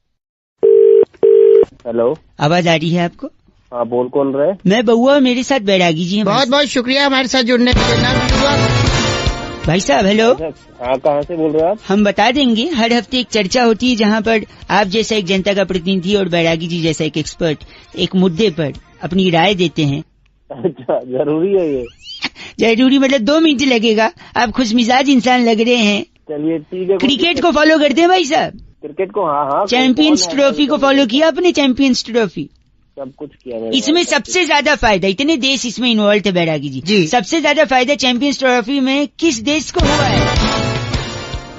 Speaker 2: हेलो,
Speaker 1: आवाज आ रही है आपको?
Speaker 2: हाँ बोल, कौन रहा है?
Speaker 1: मैं बहुआ, मेरे साथ बैरागी जी हैं।
Speaker 3: बहुत बहुत शुक्रिया हमारे साथ जुड़ने के लिए।
Speaker 1: भाई साहब हेलो।
Speaker 2: हाँ, कहाँ से बोल रहे हैं आप?
Speaker 1: हम बता देंगे, हर हफ्ते एक चर्चा होती है जहाँ पर आप जैसा एक जनता का प्रतिनिधि और बैरागी जी जैसा एक एक्सपर्ट एक मुद्दे पर अपनी राय देते हैं।
Speaker 2: अच्छा, जरूरी है ये?
Speaker 1: जरूरी मतलब 2 मिनट लगेगा। आप खुशमिजाज इंसान लग रहे हैं।
Speaker 2: चलिए ठीक है।
Speaker 1: क्रिकेट को फॉलो करते हैं भाई साहब?
Speaker 2: क्रिकेट को? हाँ।
Speaker 1: चैंपियंस ट्रॉफी को फॉलो किया आपने? चैंपियंस ट्रॉफी
Speaker 2: सब कुछ किया।
Speaker 1: इसमें सबसे ज्यादा फायदा, इतने देश इसमें इन्वॉल्व थे बैरागी जी, सबसे ज्यादा फायदा चैंपियंस ट्रॉफी में किस देश को हुआ है?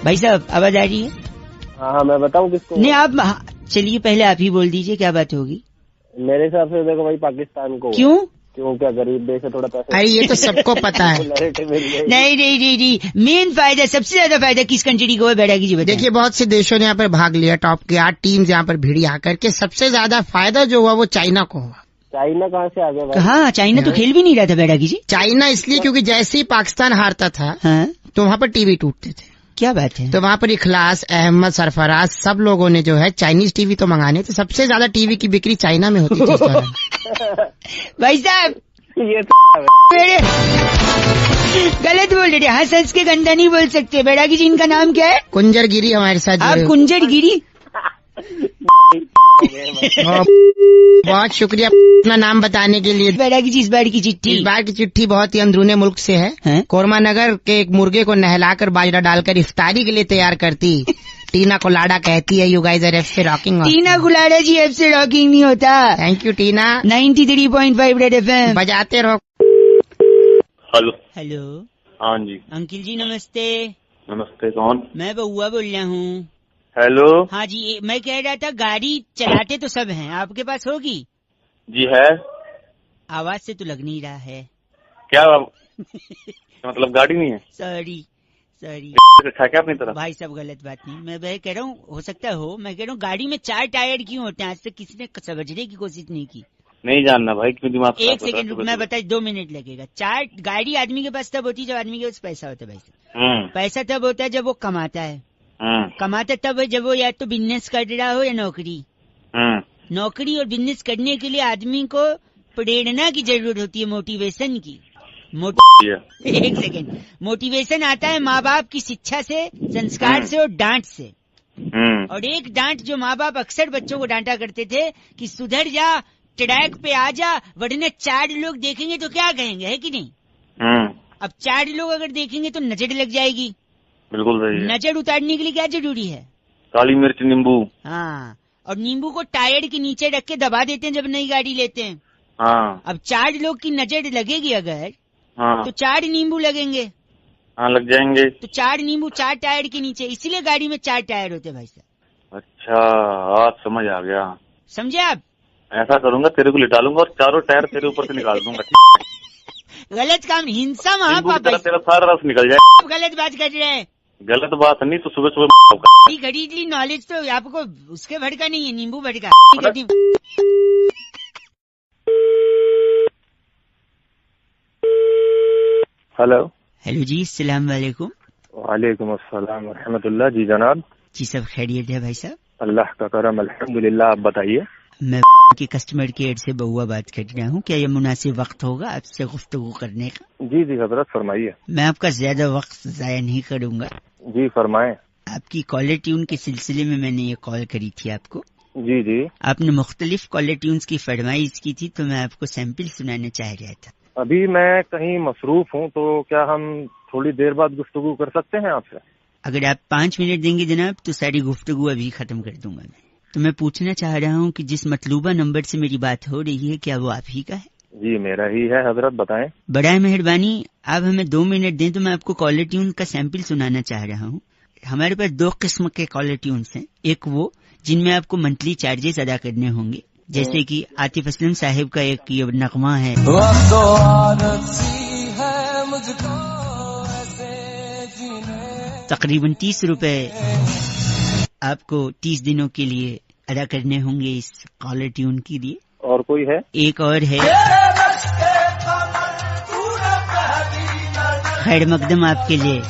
Speaker 1: भाई साहब आवाज आ रही है?
Speaker 2: हाँ, मैं बताऊँ किसको?
Speaker 1: नहीं आप चलिए पहले आप ही बोल दीजिए, क्या बात होगी?
Speaker 2: मेरे हिसाब से देखो भाई, पाकिस्तान को।
Speaker 1: क्यों?
Speaker 2: क्या गरीब देश है, थोड़ा पैसा।
Speaker 3: अरे ये तो सबको पता है।
Speaker 1: नहीं, मेन फायदा, सबसे ज्यादा फायदा किस कंट्री को है बैरागी जी बताइए?
Speaker 3: देखिए, बहुत से देशों ने यहाँ पर भाग लिया, टॉप की 8 टीम्स यहाँ पर भिड़ी आकर के। सबसे ज्यादा फायदा जो हुआ वो चाइना को हुआ।
Speaker 2: चाइना कहाँ से आ गया?
Speaker 1: हाँ, चाइना तो खेल भी नहीं रहा था बैरागी जी।
Speaker 3: चाइना इसलिए क्योंकि जैसे ही पाकिस्तान हारता था तो वहाँ पर टीवी टूटते थे।
Speaker 1: क्या बात है?
Speaker 3: तो वहाँ पर इखलास, अहमद, सरफराज सब लोगों ने जो है चाइनीज टीवी तो मंगाने थे। सबसे ज्यादा टीवी की बिक्री चाइना में होती थी।
Speaker 1: भाई साहब
Speaker 2: ये
Speaker 1: गलत बोल रहे, हंस के गंदा नहीं बोल सकते। बैरागी जी इनका नाम क्या है?
Speaker 3: कुंजर गिरी हमारे साथ।
Speaker 1: आप कुंजर गिरी?
Speaker 3: बहुत शुक्रिया अपना नाम बताने के लिए।
Speaker 1: बैरागी जी इस बार की चिट्ठी
Speaker 3: बहुत ही अंदरूनी मुल्क से है। कोरमा नगर के एक मुर्गे को नहलाकर बाजरा डालकर इफ्तारी के लिए तैयार करती टीना कोलाडा कहती है, you guys are FC rocking.
Speaker 1: Tina Colada ji FC rocking नहीं होता।
Speaker 3: Thank you Tina.
Speaker 1: 93.5 red FM
Speaker 3: बजाते रहो।
Speaker 5: हेलो। हाँ जी।
Speaker 1: अंकिल जी नमस्ते।
Speaker 5: नमस्ते, कौन?
Speaker 1: मैं बहुआ बोल रहा हूँ।
Speaker 5: हेलो।
Speaker 1: हाँ जी, मैं कह रहा था गाड़ी चलाते तो सब हैं, आपके पास होगी?
Speaker 5: जी है।
Speaker 1: आवाज से तो लग नहीं रहा है।
Speaker 5: क्या मतलब गाड़ी नहीं है?
Speaker 1: सॉरी
Speaker 5: क्या अपनी तरफ?
Speaker 1: भाई सब गलत बात नहीं, मैं कह रहा हूँ हो सकता हो, मैं कह रहा हूँ गाड़ी में 4 टायर क्यों होते हैं? आज तक किसी ने समझने की कोशिश नहीं की।
Speaker 5: नहीं जानना भाई, क्यों दिमाग?
Speaker 1: 1 सेकंड रुक, मैं बताई, 2 मिनट लगेगा। 4 गाड़ी आदमी के पास तब होती है जब आदमी के पास पैसा होता है। भाई पैसा तब होता है जब वो कमाता है। कमाता तब है जब वो या तो बिजनेस कर रहा हो या नौकरी। नौकरी और बिजनेस करने के लिए आदमी को प्रेरणा की जरूरत होती है, मोटिवेशन की। 1 सेकेंड, मोटिवेशन आता है माँ बाप की शिक्षा से, संस्कार से और डांट से। और एक डांट जो माँ बाप अक्सर बच्चों को डांटा करते थे कि सुधर जा, ट्रैक पे आ जा, वरना 4 लोग देखेंगे तो क्या कहेंगे, है कि नहीं? अब 4 लोग अगर देखेंगे तो नजर लग जाएगी।
Speaker 5: बिल्कुल सही है।
Speaker 1: नजर उतारने के लिए क्या जरूरी है?
Speaker 5: काली मिर्च, नींबू।
Speaker 1: हाँ, और नींबू को टायर के नीचे रख के दबा देते हैं जब नई गाड़ी लेते हैं।
Speaker 5: हाँ।
Speaker 1: अब 4 लोग की नजर लगेगी अगर,
Speaker 5: हाँ।
Speaker 1: तो 4 नींबू लगेंगे।
Speaker 5: हाँ लग जाएंगे।
Speaker 1: तो 4 नींबू 4 टायर के नीचे, इसीलिए गाड़ी में 4 टायर होते भाई साहब।
Speaker 5: अच्छा आज समझ आ गया।
Speaker 1: समझे आप?
Speaker 5: ऐसा करूंगा, तेरे को लिटा लूंगा और चारों टायर तेरे ऊपर से निकाल दूंगा।
Speaker 1: गलत काम, हिंसा महापाप।
Speaker 5: तेरा सारा रस निकल जाए।
Speaker 1: गलत बात कर रहे हैं।
Speaker 5: गलत बात नहीं तो सुबह सुबह
Speaker 1: खरीद ली नॉलेज, तो आपको उसके भड़का नहीं है, नींबू भड़का।
Speaker 2: हेलो।
Speaker 1: हेलो जी, अस्सलाम वालेकुम।
Speaker 2: वालेकुम अस्सलाम व रहमतुल्लाह। जी जनाब।
Speaker 1: जी सब खैरियत है भाई साहब?
Speaker 2: अल्लाह का करम अल्हम्दुलिल्लाह। आप बताइए।
Speaker 1: मैं की कस्टमर केयर से बहुआ बात कर रहा हूँ। क्या ये मुनासिब वक्त होगा आपसे गुफ्तगू करने का?
Speaker 2: जी जी हजरत फरमाइए।
Speaker 1: मैं आपका ज्यादा वक्त जाया नहीं करूँगा।
Speaker 2: जी फरमाएं।
Speaker 1: आपकी कॉलर ट्यून के सिलसिले में मैंने ये कॉल करी थी आपको।
Speaker 2: जी जी।
Speaker 1: आपने मुख्तलिफ कॉलर ट्यून्स की फरमाइश की थी, तो मैं आपको सैंपल सुनाना चाह रहा था।
Speaker 2: अभी मैं कहीं मसरूफ हूँ, तो क्या हम थोड़ी देर बाद गुफ्तगू कर सकते हैं आपसे?
Speaker 1: अगर आप 5 मिनट देंगे जनाब, तो सारी गुफ्तगू अभी खत्म कर दूंगा मैं। तो मैं पूछना चाह रहा हूँ कि जिस मतलूबा नंबर से मेरी बात हो रही है, क्या वो आप ही का है?
Speaker 2: जी मेरा ही है हजरत, बताएं।
Speaker 1: बड़ाए मेहरबानी आप हमें 2 मिनट दें तो मैं आपको कॉलर ट्यून का सैंपल सुनाना चाह रहा हूँ। हमारे पास 2 किस्म के कॉलर ट्यून्स हैं। एक वो जिनमें आपको मंथली चार्जेस अदा करने होंगे, जैसे कि आतिफ असलम साहिब का एक ये नगमा है, तकरीबन 30 रुपए आपको 30 दिनों के लिए अदा करने होंगे इस कॉलर ट्यून के लिए।
Speaker 2: और कोई है? एक
Speaker 1: और है, खैर मकदम आपके लिए।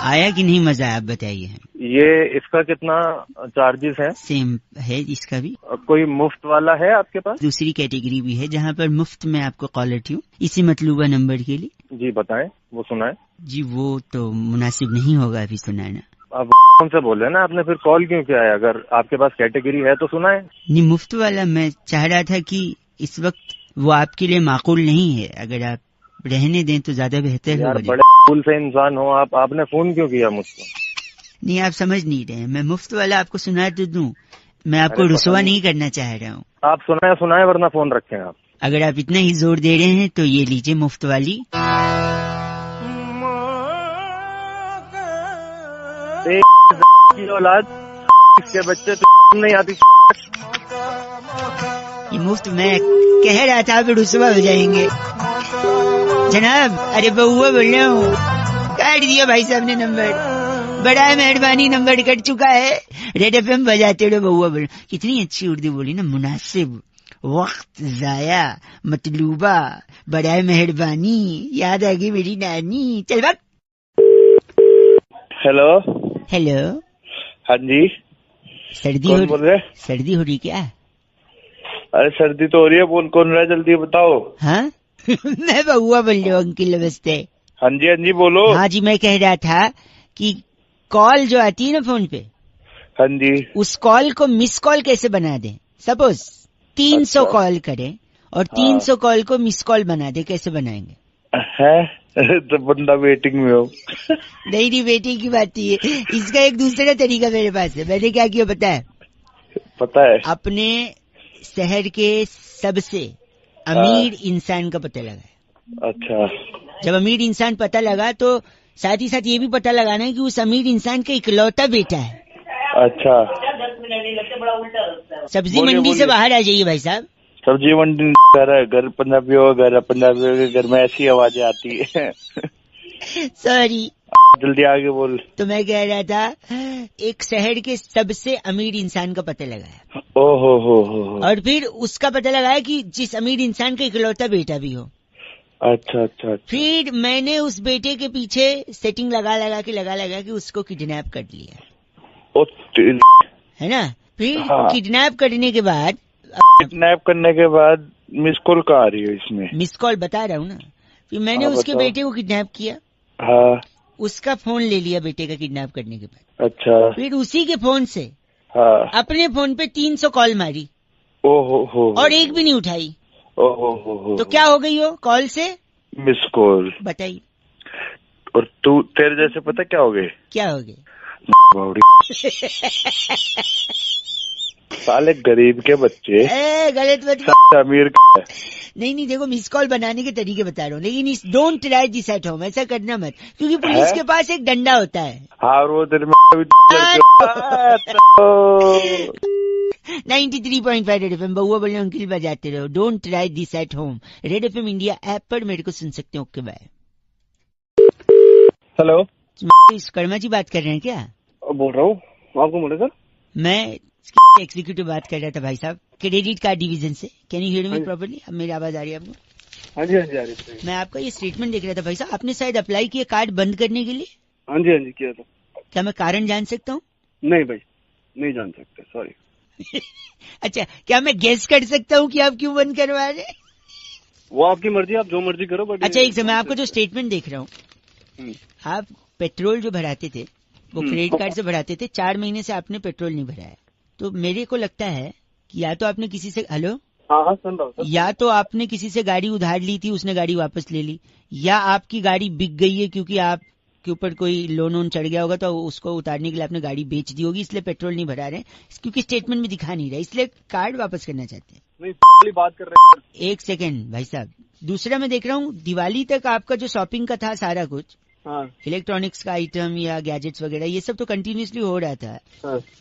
Speaker 1: आया कि नहीं मजा, आप बताइए।
Speaker 2: ये इसका कितना चार्जेस है?
Speaker 1: सेम है इसका भी।
Speaker 2: कोई मुफ्त वाला है आपके पास?
Speaker 1: दूसरी कैटेगरी भी है जहाँ पर मुफ्त में आपको कॉलर ट्यून इसी मतलूबा नंबर के लिए।
Speaker 2: जी बताएं, वो सुनाएं।
Speaker 1: जी वो तो मुनासिब नहीं होगा अभी सुनाना।
Speaker 2: आप कौन से बोल रहे हैं ना, आपने फिर कॉल क्यों किया है? अगर आपके पास कैटेगरी है तो सुनाएं।
Speaker 1: नहीं, मुफ्त वाला मैं चाह रहा था कि इस वक्त वो आपके लिए माकूल नहीं है, अगर आप रहने दें तो ज्यादा बेहतर होगा।
Speaker 2: बड़े फूल से इंसान हो आप, आपने फोन क्यों किया मुझको?
Speaker 1: नहीं आप समझ नहीं रहे, मैं मुफ्त वाला आपको सुना तो दूं, मैं आपको रुसवा नहीं करना चाह रहा हूँ।
Speaker 2: आप सुनाए वरना फोन रखें आप।
Speaker 1: अगर आप इतना ही जोर दे रहे हैं तो ये लीजिए मुफ्त वाली।
Speaker 2: की औलाद इसके बच्चे तो नहीं आती।
Speaker 1: ये मुफ्त मैं कह रहा था, आप रुसवा हो जाएंगे जनाब। अरे बहुआ बोल रहा हूँ, काट दिया भाई साहब ने नंबर। बड़ा मेहरबानी, नंबर कट चुका है। रेड एफएम बजाते रहो। बहुआ बोल, कितनी अच्छी उर्दू बोली ना, मुनासिब, वक्त जाया, मतलूबा, बड़ा मेहरबानी, याद आ गई मेरी नानी। चल बात।
Speaker 2: Hello
Speaker 1: hello.
Speaker 2: हाँ जी।
Speaker 1: सर्दी
Speaker 2: कौन बोल रहे?
Speaker 1: सर्दी हो रही क्या?
Speaker 2: अरे सर्दी तो हो रही है, कौन रहा है, जल्दी बताओ।
Speaker 1: हाँ मैं बहुआ बोल रहा हूँ अंकिल, नमस्ते।
Speaker 2: हाँ जी बोलो।
Speaker 1: हाँ जी, मैं कह रहा था कि कॉल जो आती है ना फोन पे,
Speaker 2: हाँ जी, उस
Speaker 1: कॉल को मिस कॉल कैसे बना दें? सपोज 300 कॉल करें और 300 कॉल को मिस कॉल बना दे, कैसे बनाएंगे?
Speaker 2: है तो बंदा वेटिंग में हो।
Speaker 1: नहीं वेटिंग की बात नहीं है, इसका एक दूसरा तरीका मेरे पास है। मैंने क्या किया पता है? अपने शहर के सबसे अमीर इंसान का पता लगाया।
Speaker 2: अच्छा।
Speaker 1: जब अमीर इंसान पता लगा तो साथ ही साथ ये भी पता लगाना है कि उस अमीर इंसान का इकलौता बेटा है।
Speaker 2: अच्छा।
Speaker 1: सब्जी मंडी से बाहर आ जाइए भाई साहब।
Speaker 2: सब्जी मंडी घर पंजाबी हो, घर में ऐसी आवाजें आती है।
Speaker 1: सॉरी,
Speaker 2: जल्दी आगे बोल।
Speaker 1: तो मैं कह रहा था, एक शहर के सबसे अमीर इंसान का पता लगाया।
Speaker 2: ओहो हो।
Speaker 1: और फिर उसका पता लगाया कि जिस अमीर इंसान का इकलौता बेटा भी हो।
Speaker 2: अच्छा।
Speaker 1: फिर मैंने उस बेटे के पीछे सेटिंग लगा के उसको किडनैप कर लिया, है ना। फिर किडनैप करने के बाद
Speaker 2: मिस कॉल कहाँ आ रही है इसमें?
Speaker 1: मिस कॉल बता रहा हूँ ना। फिर मैंने उसके बेटे को किडनैप किया।
Speaker 2: हाँ।
Speaker 1: उसका फोन ले लिया बेटे का किडनैप करने के बाद।
Speaker 2: अच्छा।
Speaker 1: फिर उसी के फोन से अपने फोन पे 300 कॉल मारी।
Speaker 2: ओहो।
Speaker 1: और एक भी नहीं उठाई।
Speaker 2: ओहो।
Speaker 1: तो क्या हो गई हो कॉल से?
Speaker 2: Miss call.
Speaker 1: बताइए।
Speaker 2: और तू तेरे जैसे पता क्या हो गए?
Speaker 5: साले गरीब के बच्चे
Speaker 1: गलत मत
Speaker 5: अमीर
Speaker 1: नहीं देखो मिस कॉल बनाने के तरीके बता रहा हूँ, लेकिन इस don't try this at home, ऐसा करना मत, क्योंकि पुलिस के पास एक डंडा होता है।
Speaker 5: हाँ वो तेरे
Speaker 1: 93.5 रेड एफएम बहुआ बोले अंकिल बजाते रहो, don't try this at home. Red FM India app पर मेरे को सुन सकते हो। Okay bye.
Speaker 2: Hello,
Speaker 1: Karma ji बात कर रहे हैं क्या?
Speaker 2: बोल रहा हूँ, आपको बोले सर?
Speaker 1: मैं एग्जीक्यूटिव बात कर रहा था भाई साहब, क्रेडिट कार्ड डिवीजन से। Can you hear me properly? अब मेरी आवाज आ रही है आपको?
Speaker 2: हाँ जी आ रही है।
Speaker 1: मैं आपका ये स्टेटमेंट देख रहा था भाई साहब, आपने शायद अप्लाई किया कार्ड बंद करने के लिए।
Speaker 2: हाँ जी किया था।
Speaker 1: क्या मैं कारण जान सकता हूँ?
Speaker 2: नहीं भाई, नहीं जान सकते, सॉरी।
Speaker 1: अच्छा, क्या मैं गेस कर सकता हूँ कि आप क्यों बंद करवा रहे?
Speaker 2: वो आपकी मर्जी, आप जो मर्जी करो। बट
Speaker 1: अच्छा, एक समय आपका जो स्टेटमेंट देख रहा हूँ, आप पेट्रोल जो भराते थे वो क्रेडिट कार्ड से भराते थे, 4 महीने से आपने पेट्रोल नहीं भराया, तो मेरे को लगता है कि या तो आपने किसी से, हेलो,
Speaker 2: हाँ सुन रहा हूँ,
Speaker 1: या तो आपने किसी से गाड़ी उधार ली थी, उसने गाड़ी वापस ले ली, या आपकी गाड़ी बिक गई है क्योंकि आपके ऊपर कोई लोन वोन चढ़ गया होगा, तो उसको उतारने के लिए आपने गाड़ी बेच दी होगी, इसलिए पेट्रोल नहीं भरा रहे, क्योंकि स्टेटमेंट में दिखा नहीं रहा, इसलिए कार्ड वापस करना चाहते हैं।
Speaker 2: नहीं बात कर रहे हैं।
Speaker 1: एक सेकेंड भाई साहब, दूसरा मैं देख रहा हूँ दिवाली तक आपका जो शॉपिंग का था सारा कुछ, इलेक्ट्रॉनिक्स का आइटम या गैजेट्स वगैरह, ये सब तो कंटिन्यूसली हो रहा था,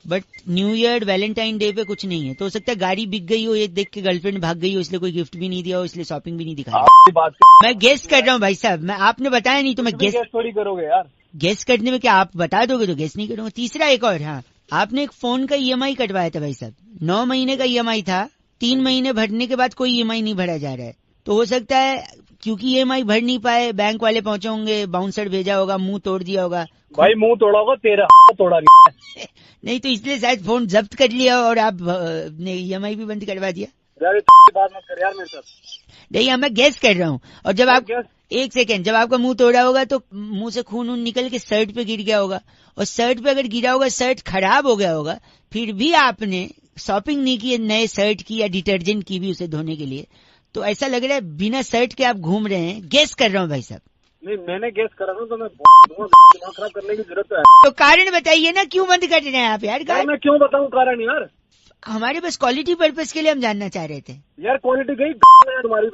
Speaker 1: but new year Valentine day पे कुछ नहीं है, तो हो सकता है गाड़ी बिक गई हो, ये देख के गर्लफ्रेंड भाग गई हो, इसलिए कोई गिफ्ट भी नहीं दिया हो, इसलिए शॉपिंग भी नहीं दिखाई। मैं गेस कर रहा हूँ भाई साहब, मैं आपने बताया नहीं तो मैं गेस
Speaker 2: थोड़ी करोगे यार।
Speaker 1: गेस करने में क्या आप बता दोगे तो गेस नहीं करूंगा। तीसरा एक और, हाँ, आपने एक फोन का ईएमआई कटवाया था भाई साहब, 9 महीने का ईएमआई था, 3 महीने भरने के बाद कोई ईएमआई नहीं भरा जा रहा है, तो हो सकता है क्योंकि ईएमआई भर नहीं पाए, बैंक वाले पहुंचे होंगे, बाउंसर भेजा होगा, मुंह तोड़ दिया होगा।
Speaker 2: भाई मुंह तोड़ा होगा तेरा, तोड़ा
Speaker 1: नहीं तो इसलिए शायद फोन जब्त कर लिया और आप ने ईएमआई भी बंद करवा दिया।
Speaker 2: बात मत कर यार मेरे साथ।
Speaker 1: नहीं, मैं गेस कर रहा हूँ। और जब आप एक सेकेंड, जब आपका मुंह तोड़ा होगा तो मुंह से खून निकल के शर्ट पे गिर गया होगा, और शर्ट पे अगर गिरा होगा, शर्ट खराब हो गया होगा, फिर भी आपने शॉपिंग नहीं की नए शर्ट की या डिटर्जेंट की भी उसे धोने के लिए, तो ऐसा लग रहा है बिना शर्ट के आप घूम रहे हैं। गेस कर रहा हूँ भाई साहब।
Speaker 2: नहीं मैंने गेस करा था, तो मैं दिमाग खराब करने की जरूरत है। तो
Speaker 1: कारण बताइए ना, क्यों बंद कर रहे हैं आप यार?
Speaker 2: मैं क्यों बताऊं कारण यार?
Speaker 1: हमारे पास क्वालिटी पर्पस के लिए हम जानना चाह रहे थे
Speaker 2: यार। क्वालिटी गई तुम्हारी।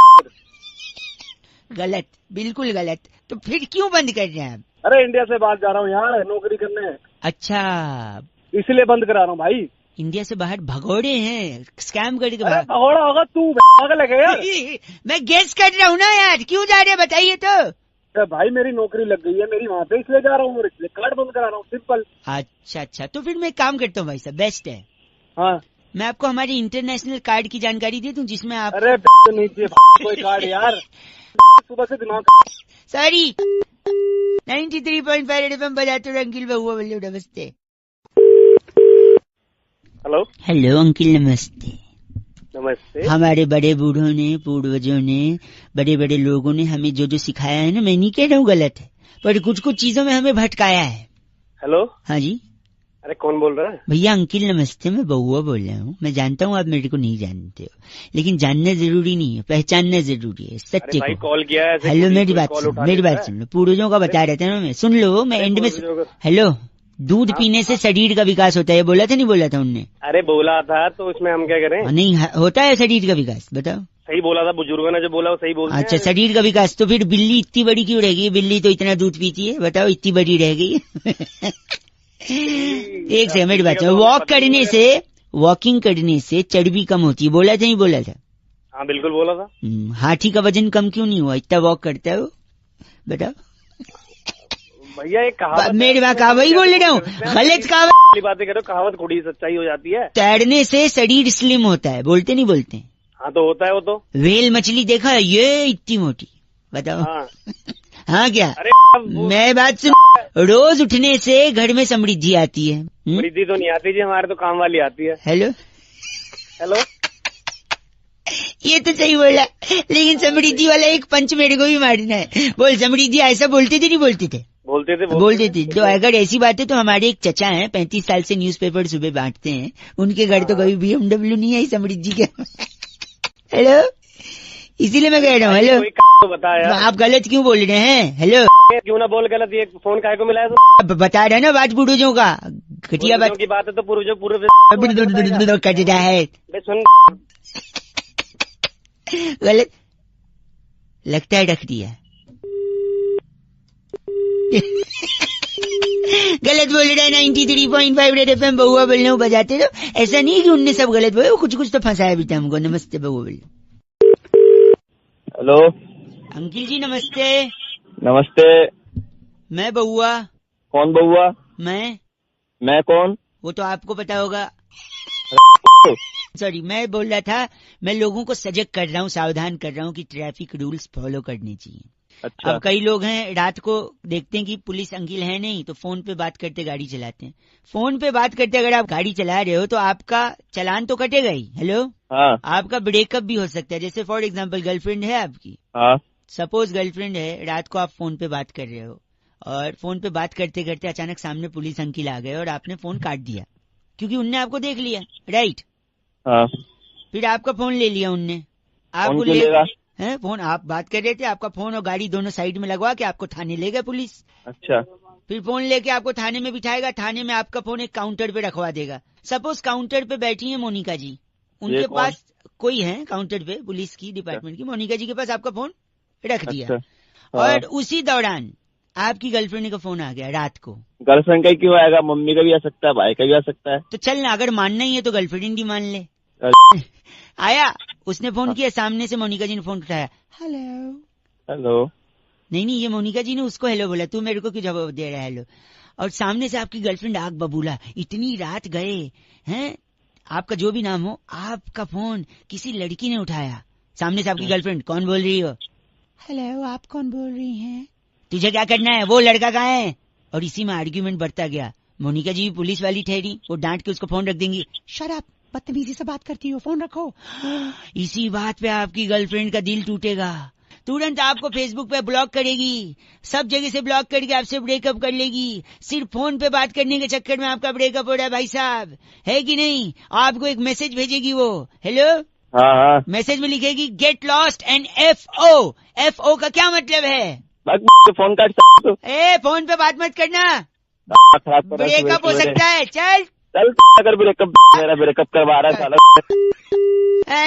Speaker 1: गलत, बिल्कुल गलत। तो फिर क्यों बंद कर रहे हैं आप?
Speaker 2: अरे इंडिया से बाहर जा रहा हूँ यार, नौकरी करने।
Speaker 1: अच्छा,
Speaker 2: इसलिए बंद करा रहा हूँ भाई।
Speaker 1: इंडिया से बाहर भगोड़े हैं, स्कैम करके
Speaker 2: बाहर। भगोड़ा होगा तू, पागल है यार।
Speaker 1: मैं गेस कर रहा हूँ ना यार, क्यों जा रहे हैं बताइए तो।
Speaker 2: भाई मेरी नौकरी लग गई है मेरी वहाँ पे, इसलिए जा रहा हूँ, इसलिए कार्ड बंद करा रहा हूँ, सिंपल।
Speaker 1: अच्छा, तो फिर मैं एक काम करता हूँ भाई साहब, बेस्ट है,
Speaker 2: हाँ,
Speaker 1: मैं आपको हमारे इंटरनेशनल कार्ड की जानकारी दे दूं, जिसमें आप।
Speaker 2: अरे नहीं चाहिए कोई कार्ड यार, सुबह से दिमाग।
Speaker 1: सॉरी, 93.5 एफएम बजाते रहो अंकिल बहुआ बोले। नमस्ते। हेलो अंकिल, नमस्ते।
Speaker 2: नमस्ते।
Speaker 1: हमारे बड़े बूढ़ों ने, पूर्वजों ने, बड़े बड़े लोगों ने हमें जो जो सिखाया है ना, मैं नहीं कह रहा हूँ गलत है, पर कुछ कुछ चीजों में हमें भटकाया है।
Speaker 2: हेलो,
Speaker 1: हाँ जी।
Speaker 2: अरे कौन बोल रहा है?
Speaker 1: भैया अंकिल नमस्ते, मैं बहुआ बोल रहा हूँ। मैं जानता हूँ आप मेरे को नहीं जानते हो, लेकिन जानना जरूरी नहीं है, पहचानना जरूरी है सत्य को।
Speaker 2: कॉल किया है।
Speaker 1: हेलो, मेरी बात सुन लो, पूर्वजों का बता रहे थे ना मैं, सुन लो, मैं एंड में। हेलो, दूध पीने से शरीर का विकास होता है, बोला था नहीं बोला था उनने?
Speaker 2: अरे बोला था, तो उसमें हम क्या करें?
Speaker 1: नहीं होता है शरीर का विकास, बताओ।
Speaker 2: सही बोला था, बुजुर्गों ने जो बोला वो सही बोला।
Speaker 1: अच्छा, शरीर का विकास, तो फिर बिल्ली इतनी बड़ी क्यों रह गई? बिल्ली तो इतना दूध पीती है, बताओ, इतनी बड़ी रह गई। एक से मेरी बात, वॉकिंग करने से चर्बी कम होती है, बोला था नहीं बोला था?
Speaker 2: हाँ बिल्कुल बोला था।
Speaker 1: हाथी का वजन कम क्यों नहीं हुआ, इतना वॉक करता है वो, बताओ
Speaker 2: भैया। एक कहावत,
Speaker 1: मेरी बात वही बोल रहा हूँ, गलत कहावत
Speaker 2: बातें करो, कहावत थोड़ी सच्चाई हो जाती है।
Speaker 1: तैरने से शरीर स्लिम होता है, बोलते नहीं बोलते?
Speaker 2: हाँ तो होता है वो तो।
Speaker 1: व्हेल मछली देखा है, ये इतनी मोटी, बताओ। हाँ क्या?
Speaker 2: अरे
Speaker 1: मैं बात सुन, रोज उठने से घर में समृद्धि आती है।
Speaker 2: समृद्धि तो नहीं आती जी, हमारे तो काम वाली आती है।
Speaker 1: हेलो, ये तो सही बोला, लेकिन समृद्धि वाला एक पंच मेरे को भी मारना है। बोल समृद्धि, ऐसा बोलते थे नहीं बोलते थे? बोलते थे। तो अगर ऐसी बात है तो हमारे एक चचा हैं, 35 साल से न्यूज़पेपर सुबह बांटते हैं, उनके घर तो कभी BMW नहीं आई समृद्धि के। हेलो, इसीलिए मैं कह रहा हूँ हेलो।
Speaker 2: कोई तो बता यार,
Speaker 1: आप गलत क्यों बोल रहे हैं? हेलो
Speaker 2: क्यों ना बोल गलत, ये फोन काहे को मिला है तो?
Speaker 1: अब बता रहे ना बात पूर्वजों का, घटिया बात
Speaker 2: की बात है तो पूर्वजों पूर्व
Speaker 1: कट रहा है।
Speaker 2: सुन
Speaker 1: गलत लगता है, रख दिया। गलत बोल रहे हैं। 93.5 रेड एफएम बहुआ बोल रहे हो, बजाते रहो। ऐसा नहीं कि उनने सब गलत बोले, कुछ कुछ तो फंसाया भी था हमको। नमस्ते बहुआ बोल।
Speaker 2: हेलो
Speaker 1: अंकिल जी नमस्ते।
Speaker 2: नमस्ते।
Speaker 1: मैं बहुआ।
Speaker 2: कौन बहुआ?
Speaker 1: मैं
Speaker 2: कौन?
Speaker 1: वो तो आपको पता होगा। सॉरी, मैं बोल रहा था, मैं लोगों को सजग कर रहा हूँ, सावधान कर रहा हूँ कि ट्रैफिक रूल्स फॉलो करने चाहिए।
Speaker 2: अच्छा।
Speaker 1: अब कई लोग हैं रात को देखते हैं कि पुलिस अंकिल है नहीं, तो फोन पे बात करते गाड़ी चलाते हैं। फोन पे बात करते अगर आप गाड़ी चला रहे हो तो आपका चालान तो कटेगा ही। हेलो
Speaker 2: हाँ।
Speaker 1: आपका ब्रेकअप भी हो सकता है। जैसे फॉर एग्जांपल गर्लफ्रेंड है आपकी।
Speaker 2: हाँ।
Speaker 1: सपोज गर्लफ्रेंड है, रात को आप फोन पे बात कर रहे हो और फोन पे बात करते करते अचानक सामने पुलिस अंकिल आ गए और आपने फोन काट दिया क्योंकि उनने आपको देख लिया, राइट?
Speaker 2: हाँ।
Speaker 1: फिर आपका फोन ले लिया उनने, आपको है फोन, आप बात कर रहे थे, आपका फोन और गाड़ी दोनों साइड में लगवा के आपको थाने ले गए पुलिस।
Speaker 2: अच्छा।
Speaker 1: फिर फोन लेके आपको थाने में बिठाएगा, थाने में आपका फोन एक काउंटर पे रखवा देगा। सपोज काउंटर पे बैठी है मोनिका जी, उनके पास कोई है काउंटर पे, पुलिस की डिपार्टमेंट की, मोनिका जी के पास आपका फोन रख दिया। और उसी दौरान आपकी गर्लफ्रेंड का फोन आ गया रात को।
Speaker 2: गर्लफ्रेंड का क्यों आएगा? मम्मी का भी आ सकता है, भाई का भी आ सकता है।
Speaker 1: तो चल ना, अगर मानना ही है तो गर्लफ्रेंड ही मान ले। आया, उसने फोन किया, सामने से मोनिका जी ने फोन उठाया, हेलो। नहीं, ये मोनिका जी ने उसको हेलो बोला, तू मेरे को क्यों जवाब दे रहा है हेलो? और सामने से आपकी गर्लफ्रेंड आग बबूला, इतनी रात गए हैं, आपका जो भी नाम हो, आपका फोन किसी लड़की ने उठाया। सामने से आपकी गर्लफ्रेंड, कौन बोल रही हो? हेलो, आप कौन बोल रही हैं? तुझे क्या करना है? वो लड़का कहाँ है? और इसी में आर्ग्यूमेंट बढ़ता गया। मोनिका जी पुलिस वाली ठहरी, वो डांट के उसको फोन रख देंगी, शट अप, बदतमीजी से बात करती हो, फोन रखो। इसी बात पे आपकी गर्लफ्रेंड का दिल टूटेगा, तुरंत आपको फेसबुक पे ब्लॉक करेगी, सब जगह से ब्लॉक करके आपसे ब्रेकअप कर लेगी। सिर्फ फोन पे बात करने के चक्कर में आपका ब्रेकअप हो रहा है भाई साहब, है कि नहीं? आपको एक मैसेज भेजेगी वो, हेलो।
Speaker 2: हाँ।
Speaker 1: मैसेज में लिखेगी get lost and FO। FO का क्या मतलब है?
Speaker 2: फोन काट सकते हो।
Speaker 1: फोन पे बात मत करना, ब्रेकअप हो सकता है। चल
Speaker 2: अगर ब्रेकअप मेरा ब्रेकअप करवा रहा है साला।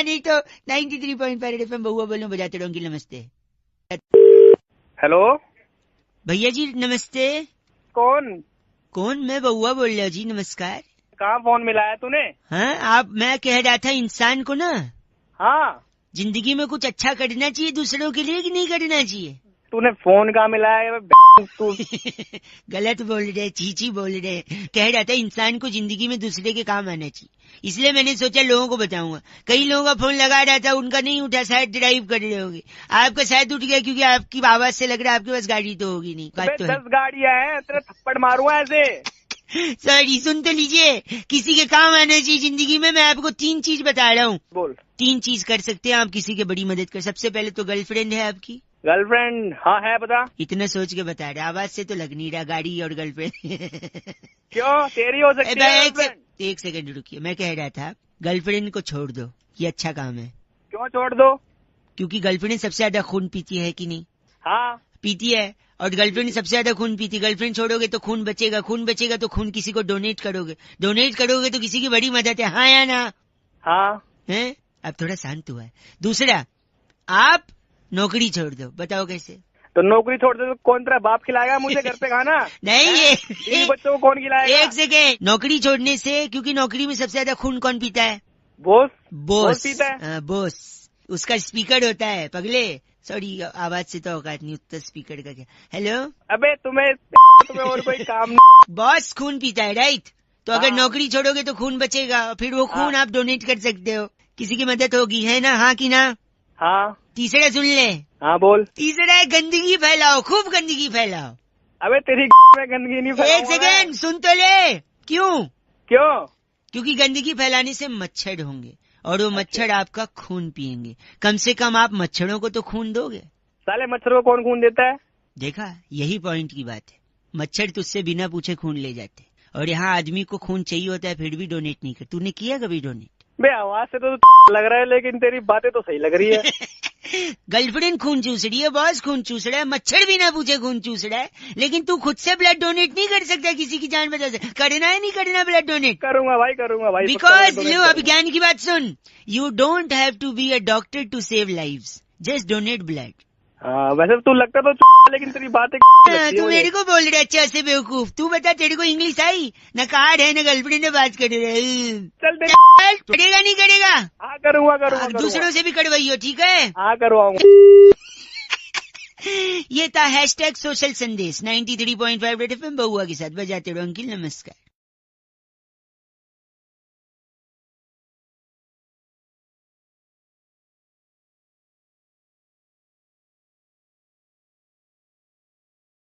Speaker 1: नहीं तो 93.5 एफएम बहुआ बोलूं, बजाते रहो। अंकिल नमस्ते।
Speaker 2: हेलो
Speaker 1: भैया जी नमस्ते। कौन? मैं बहुआ बोल रहा हूँ जी, नमस्कार।
Speaker 2: कहाँ फोन मिलाया तूने?
Speaker 1: हाँ, मैं कह रहा था इंसान को ना,
Speaker 2: हाँ,
Speaker 1: जिंदगी में कुछ अच्छा करना चाहिए दूसरों के लिए कि नहीं करना चाहिए?
Speaker 2: तूने फोन कहाँ मिलाया? तू
Speaker 1: गलत बोल रहे, चीची बोल रहे। कह रहा था इंसान को जिंदगी में दूसरे के काम आना चाहिए, इसलिए मैंने सोचा लोगों को बताऊंगा। कई लोगों का फोन लगा रहा था, उनका नहीं उठा, शायद ड्राइव कर रहे होंगे। आपका शायद उठ गया क्योंकि आपकी आवाज से लग रहा है आपके पास गाड़ी तो होगी नहीं।
Speaker 2: 10 गाड़ियां हैं, तेरे थप्पड़ मारूंगा ऐसे।
Speaker 1: सॉरी, सुन तो लीजिए, किसी के काम आना चाहिए जिंदगी में। मैं आपको 3 चीज बता रहा हूँ।
Speaker 2: बोल।
Speaker 1: 3 चीज कर सकते हैं आप किसी की बड़ी मदद कर। सबसे पहले तो गर्लफ्रेंड है आपकी?
Speaker 2: गर्लफ्रेंड हाँ है, बता।
Speaker 1: इतना सोच के बता रहे, आवाज से तो लग नहीं रहा, गाड़ी और गर्लफ्रेंड।
Speaker 2: क्यों, तेरी हो सकती है?
Speaker 1: एक सेकंड रुकिए, मैं कह रहा था गर्लफ्रेंड को छोड़ दो, ये अच्छा काम है।
Speaker 2: क्यों छोड़ दो?
Speaker 1: क्योंकि गर्लफ्रेंड सबसे ज्यादा खून पीती है कि नहीं?
Speaker 2: हाँ
Speaker 1: पीती है, और गर्लफ्रेंड सबसे ज्यादा खून पीती। गर्लफ्रेंड छोड़ोगे तो खून बचेगा, खून बचेगा तो खून किसी को डोनेट करोगे, डोनेट करोगे तो किसी की बड़ी मदद है। हाँ या ना?
Speaker 2: हाँ
Speaker 1: है। अब थोड़ा शांत हुआ है। दूसरा, आप नौकरी छोड़ दो, बताओ कैसे?
Speaker 2: तो नौकरी छोड़ दो तो कौन तेरा बाप खिलाएगा मुझे घर पे खाना?
Speaker 1: नहीं, ये
Speaker 2: बच्चों को कौन खिलाएगा?
Speaker 1: एक सेकेंड, नौकरी छोड़ने से, क्योंकि नौकरी में सबसे ज्यादा खून कौन पीता है?
Speaker 2: बॉस पीता है।
Speaker 1: बॉस, उसका स्पीकर होता है पगले। सॉरी, आवाज से तो औकात नहीं, उत्तर स्पीकर का क्या। हेलो,
Speaker 2: अबे तुम्हें और कोई काम नहीं।
Speaker 1: बॉस खून पीता है, राइट? तो अगर नौकरी छोड़ोगे तो खून बचेगा, फिर वो खून आप डोनेट कर सकते हो, किसी की मदद होगी, है ना? हाँ कि ना?
Speaker 2: हाँ।
Speaker 1: तीसरा सुन ले।
Speaker 2: हाँ बोल।
Speaker 1: तीसरा है गंदगी फैलाओ, खूब गंदगी फैलाओ।
Speaker 2: अबे तेरी में गंदगी नहीं फैलाऊंगा।
Speaker 1: एक सेकेंड, सुन तो ले। क्यों? क्योंकि गंदगी फैलाने से मच्छर होंगे और वो मच्छर आपका खून पिएंगे। कम से कम आप मच्छरों को तो खून दोगे।
Speaker 2: साले मच्छरों को कौन खून देता है?
Speaker 1: देखा, यही पॉइंट की बात है। मच्छर तुझसे बिना पूछे खून ले जाते, और यहाँ आदमी को खून चाहिए होता है फिर भी डोनेट नहीं कर। तूने किया कभी डोनेट?
Speaker 2: बे आवाज से तो लग रहा है, लेकिन तेरी बातें तो सही लग रही है।
Speaker 1: गर्लफ्रेंड खून चूस रही है, बॉस खून चूस रहा है, मच्छर भी ना पूछे खून चूस रहा है, लेकिन तू खुद से ब्लड डोनेट नहीं कर सकता किसी की जान बचा से। करना है नहीं करना ब्लड डोनेट?
Speaker 6: करूंगा भाई।
Speaker 1: बिकॉज लो अब ज्ञान की बात सुन, you don't have to be a doctor to save lives, just donate blood.
Speaker 6: वैसे तू लगता तो लेकिन तेरी बातें
Speaker 1: तू मेरे को बोल रहा अच्छा से बेवकूफ। तू बता तेरे को इंग्लिश आई? न कार्ड है न गर्लफ्रेंड ने बात कर रहे।
Speaker 6: चल
Speaker 1: करेगा नहीं करेगा?
Speaker 6: हाँ करूंगा।
Speaker 1: दूसरों से भी करवाइयो, ठीक है?
Speaker 6: हाँ करवाऊंगा।
Speaker 1: ये था #सोशल संदेश 93.5 रेड FM बहुआ के साथ। बजाते रहो अंकिल, नमस्कार।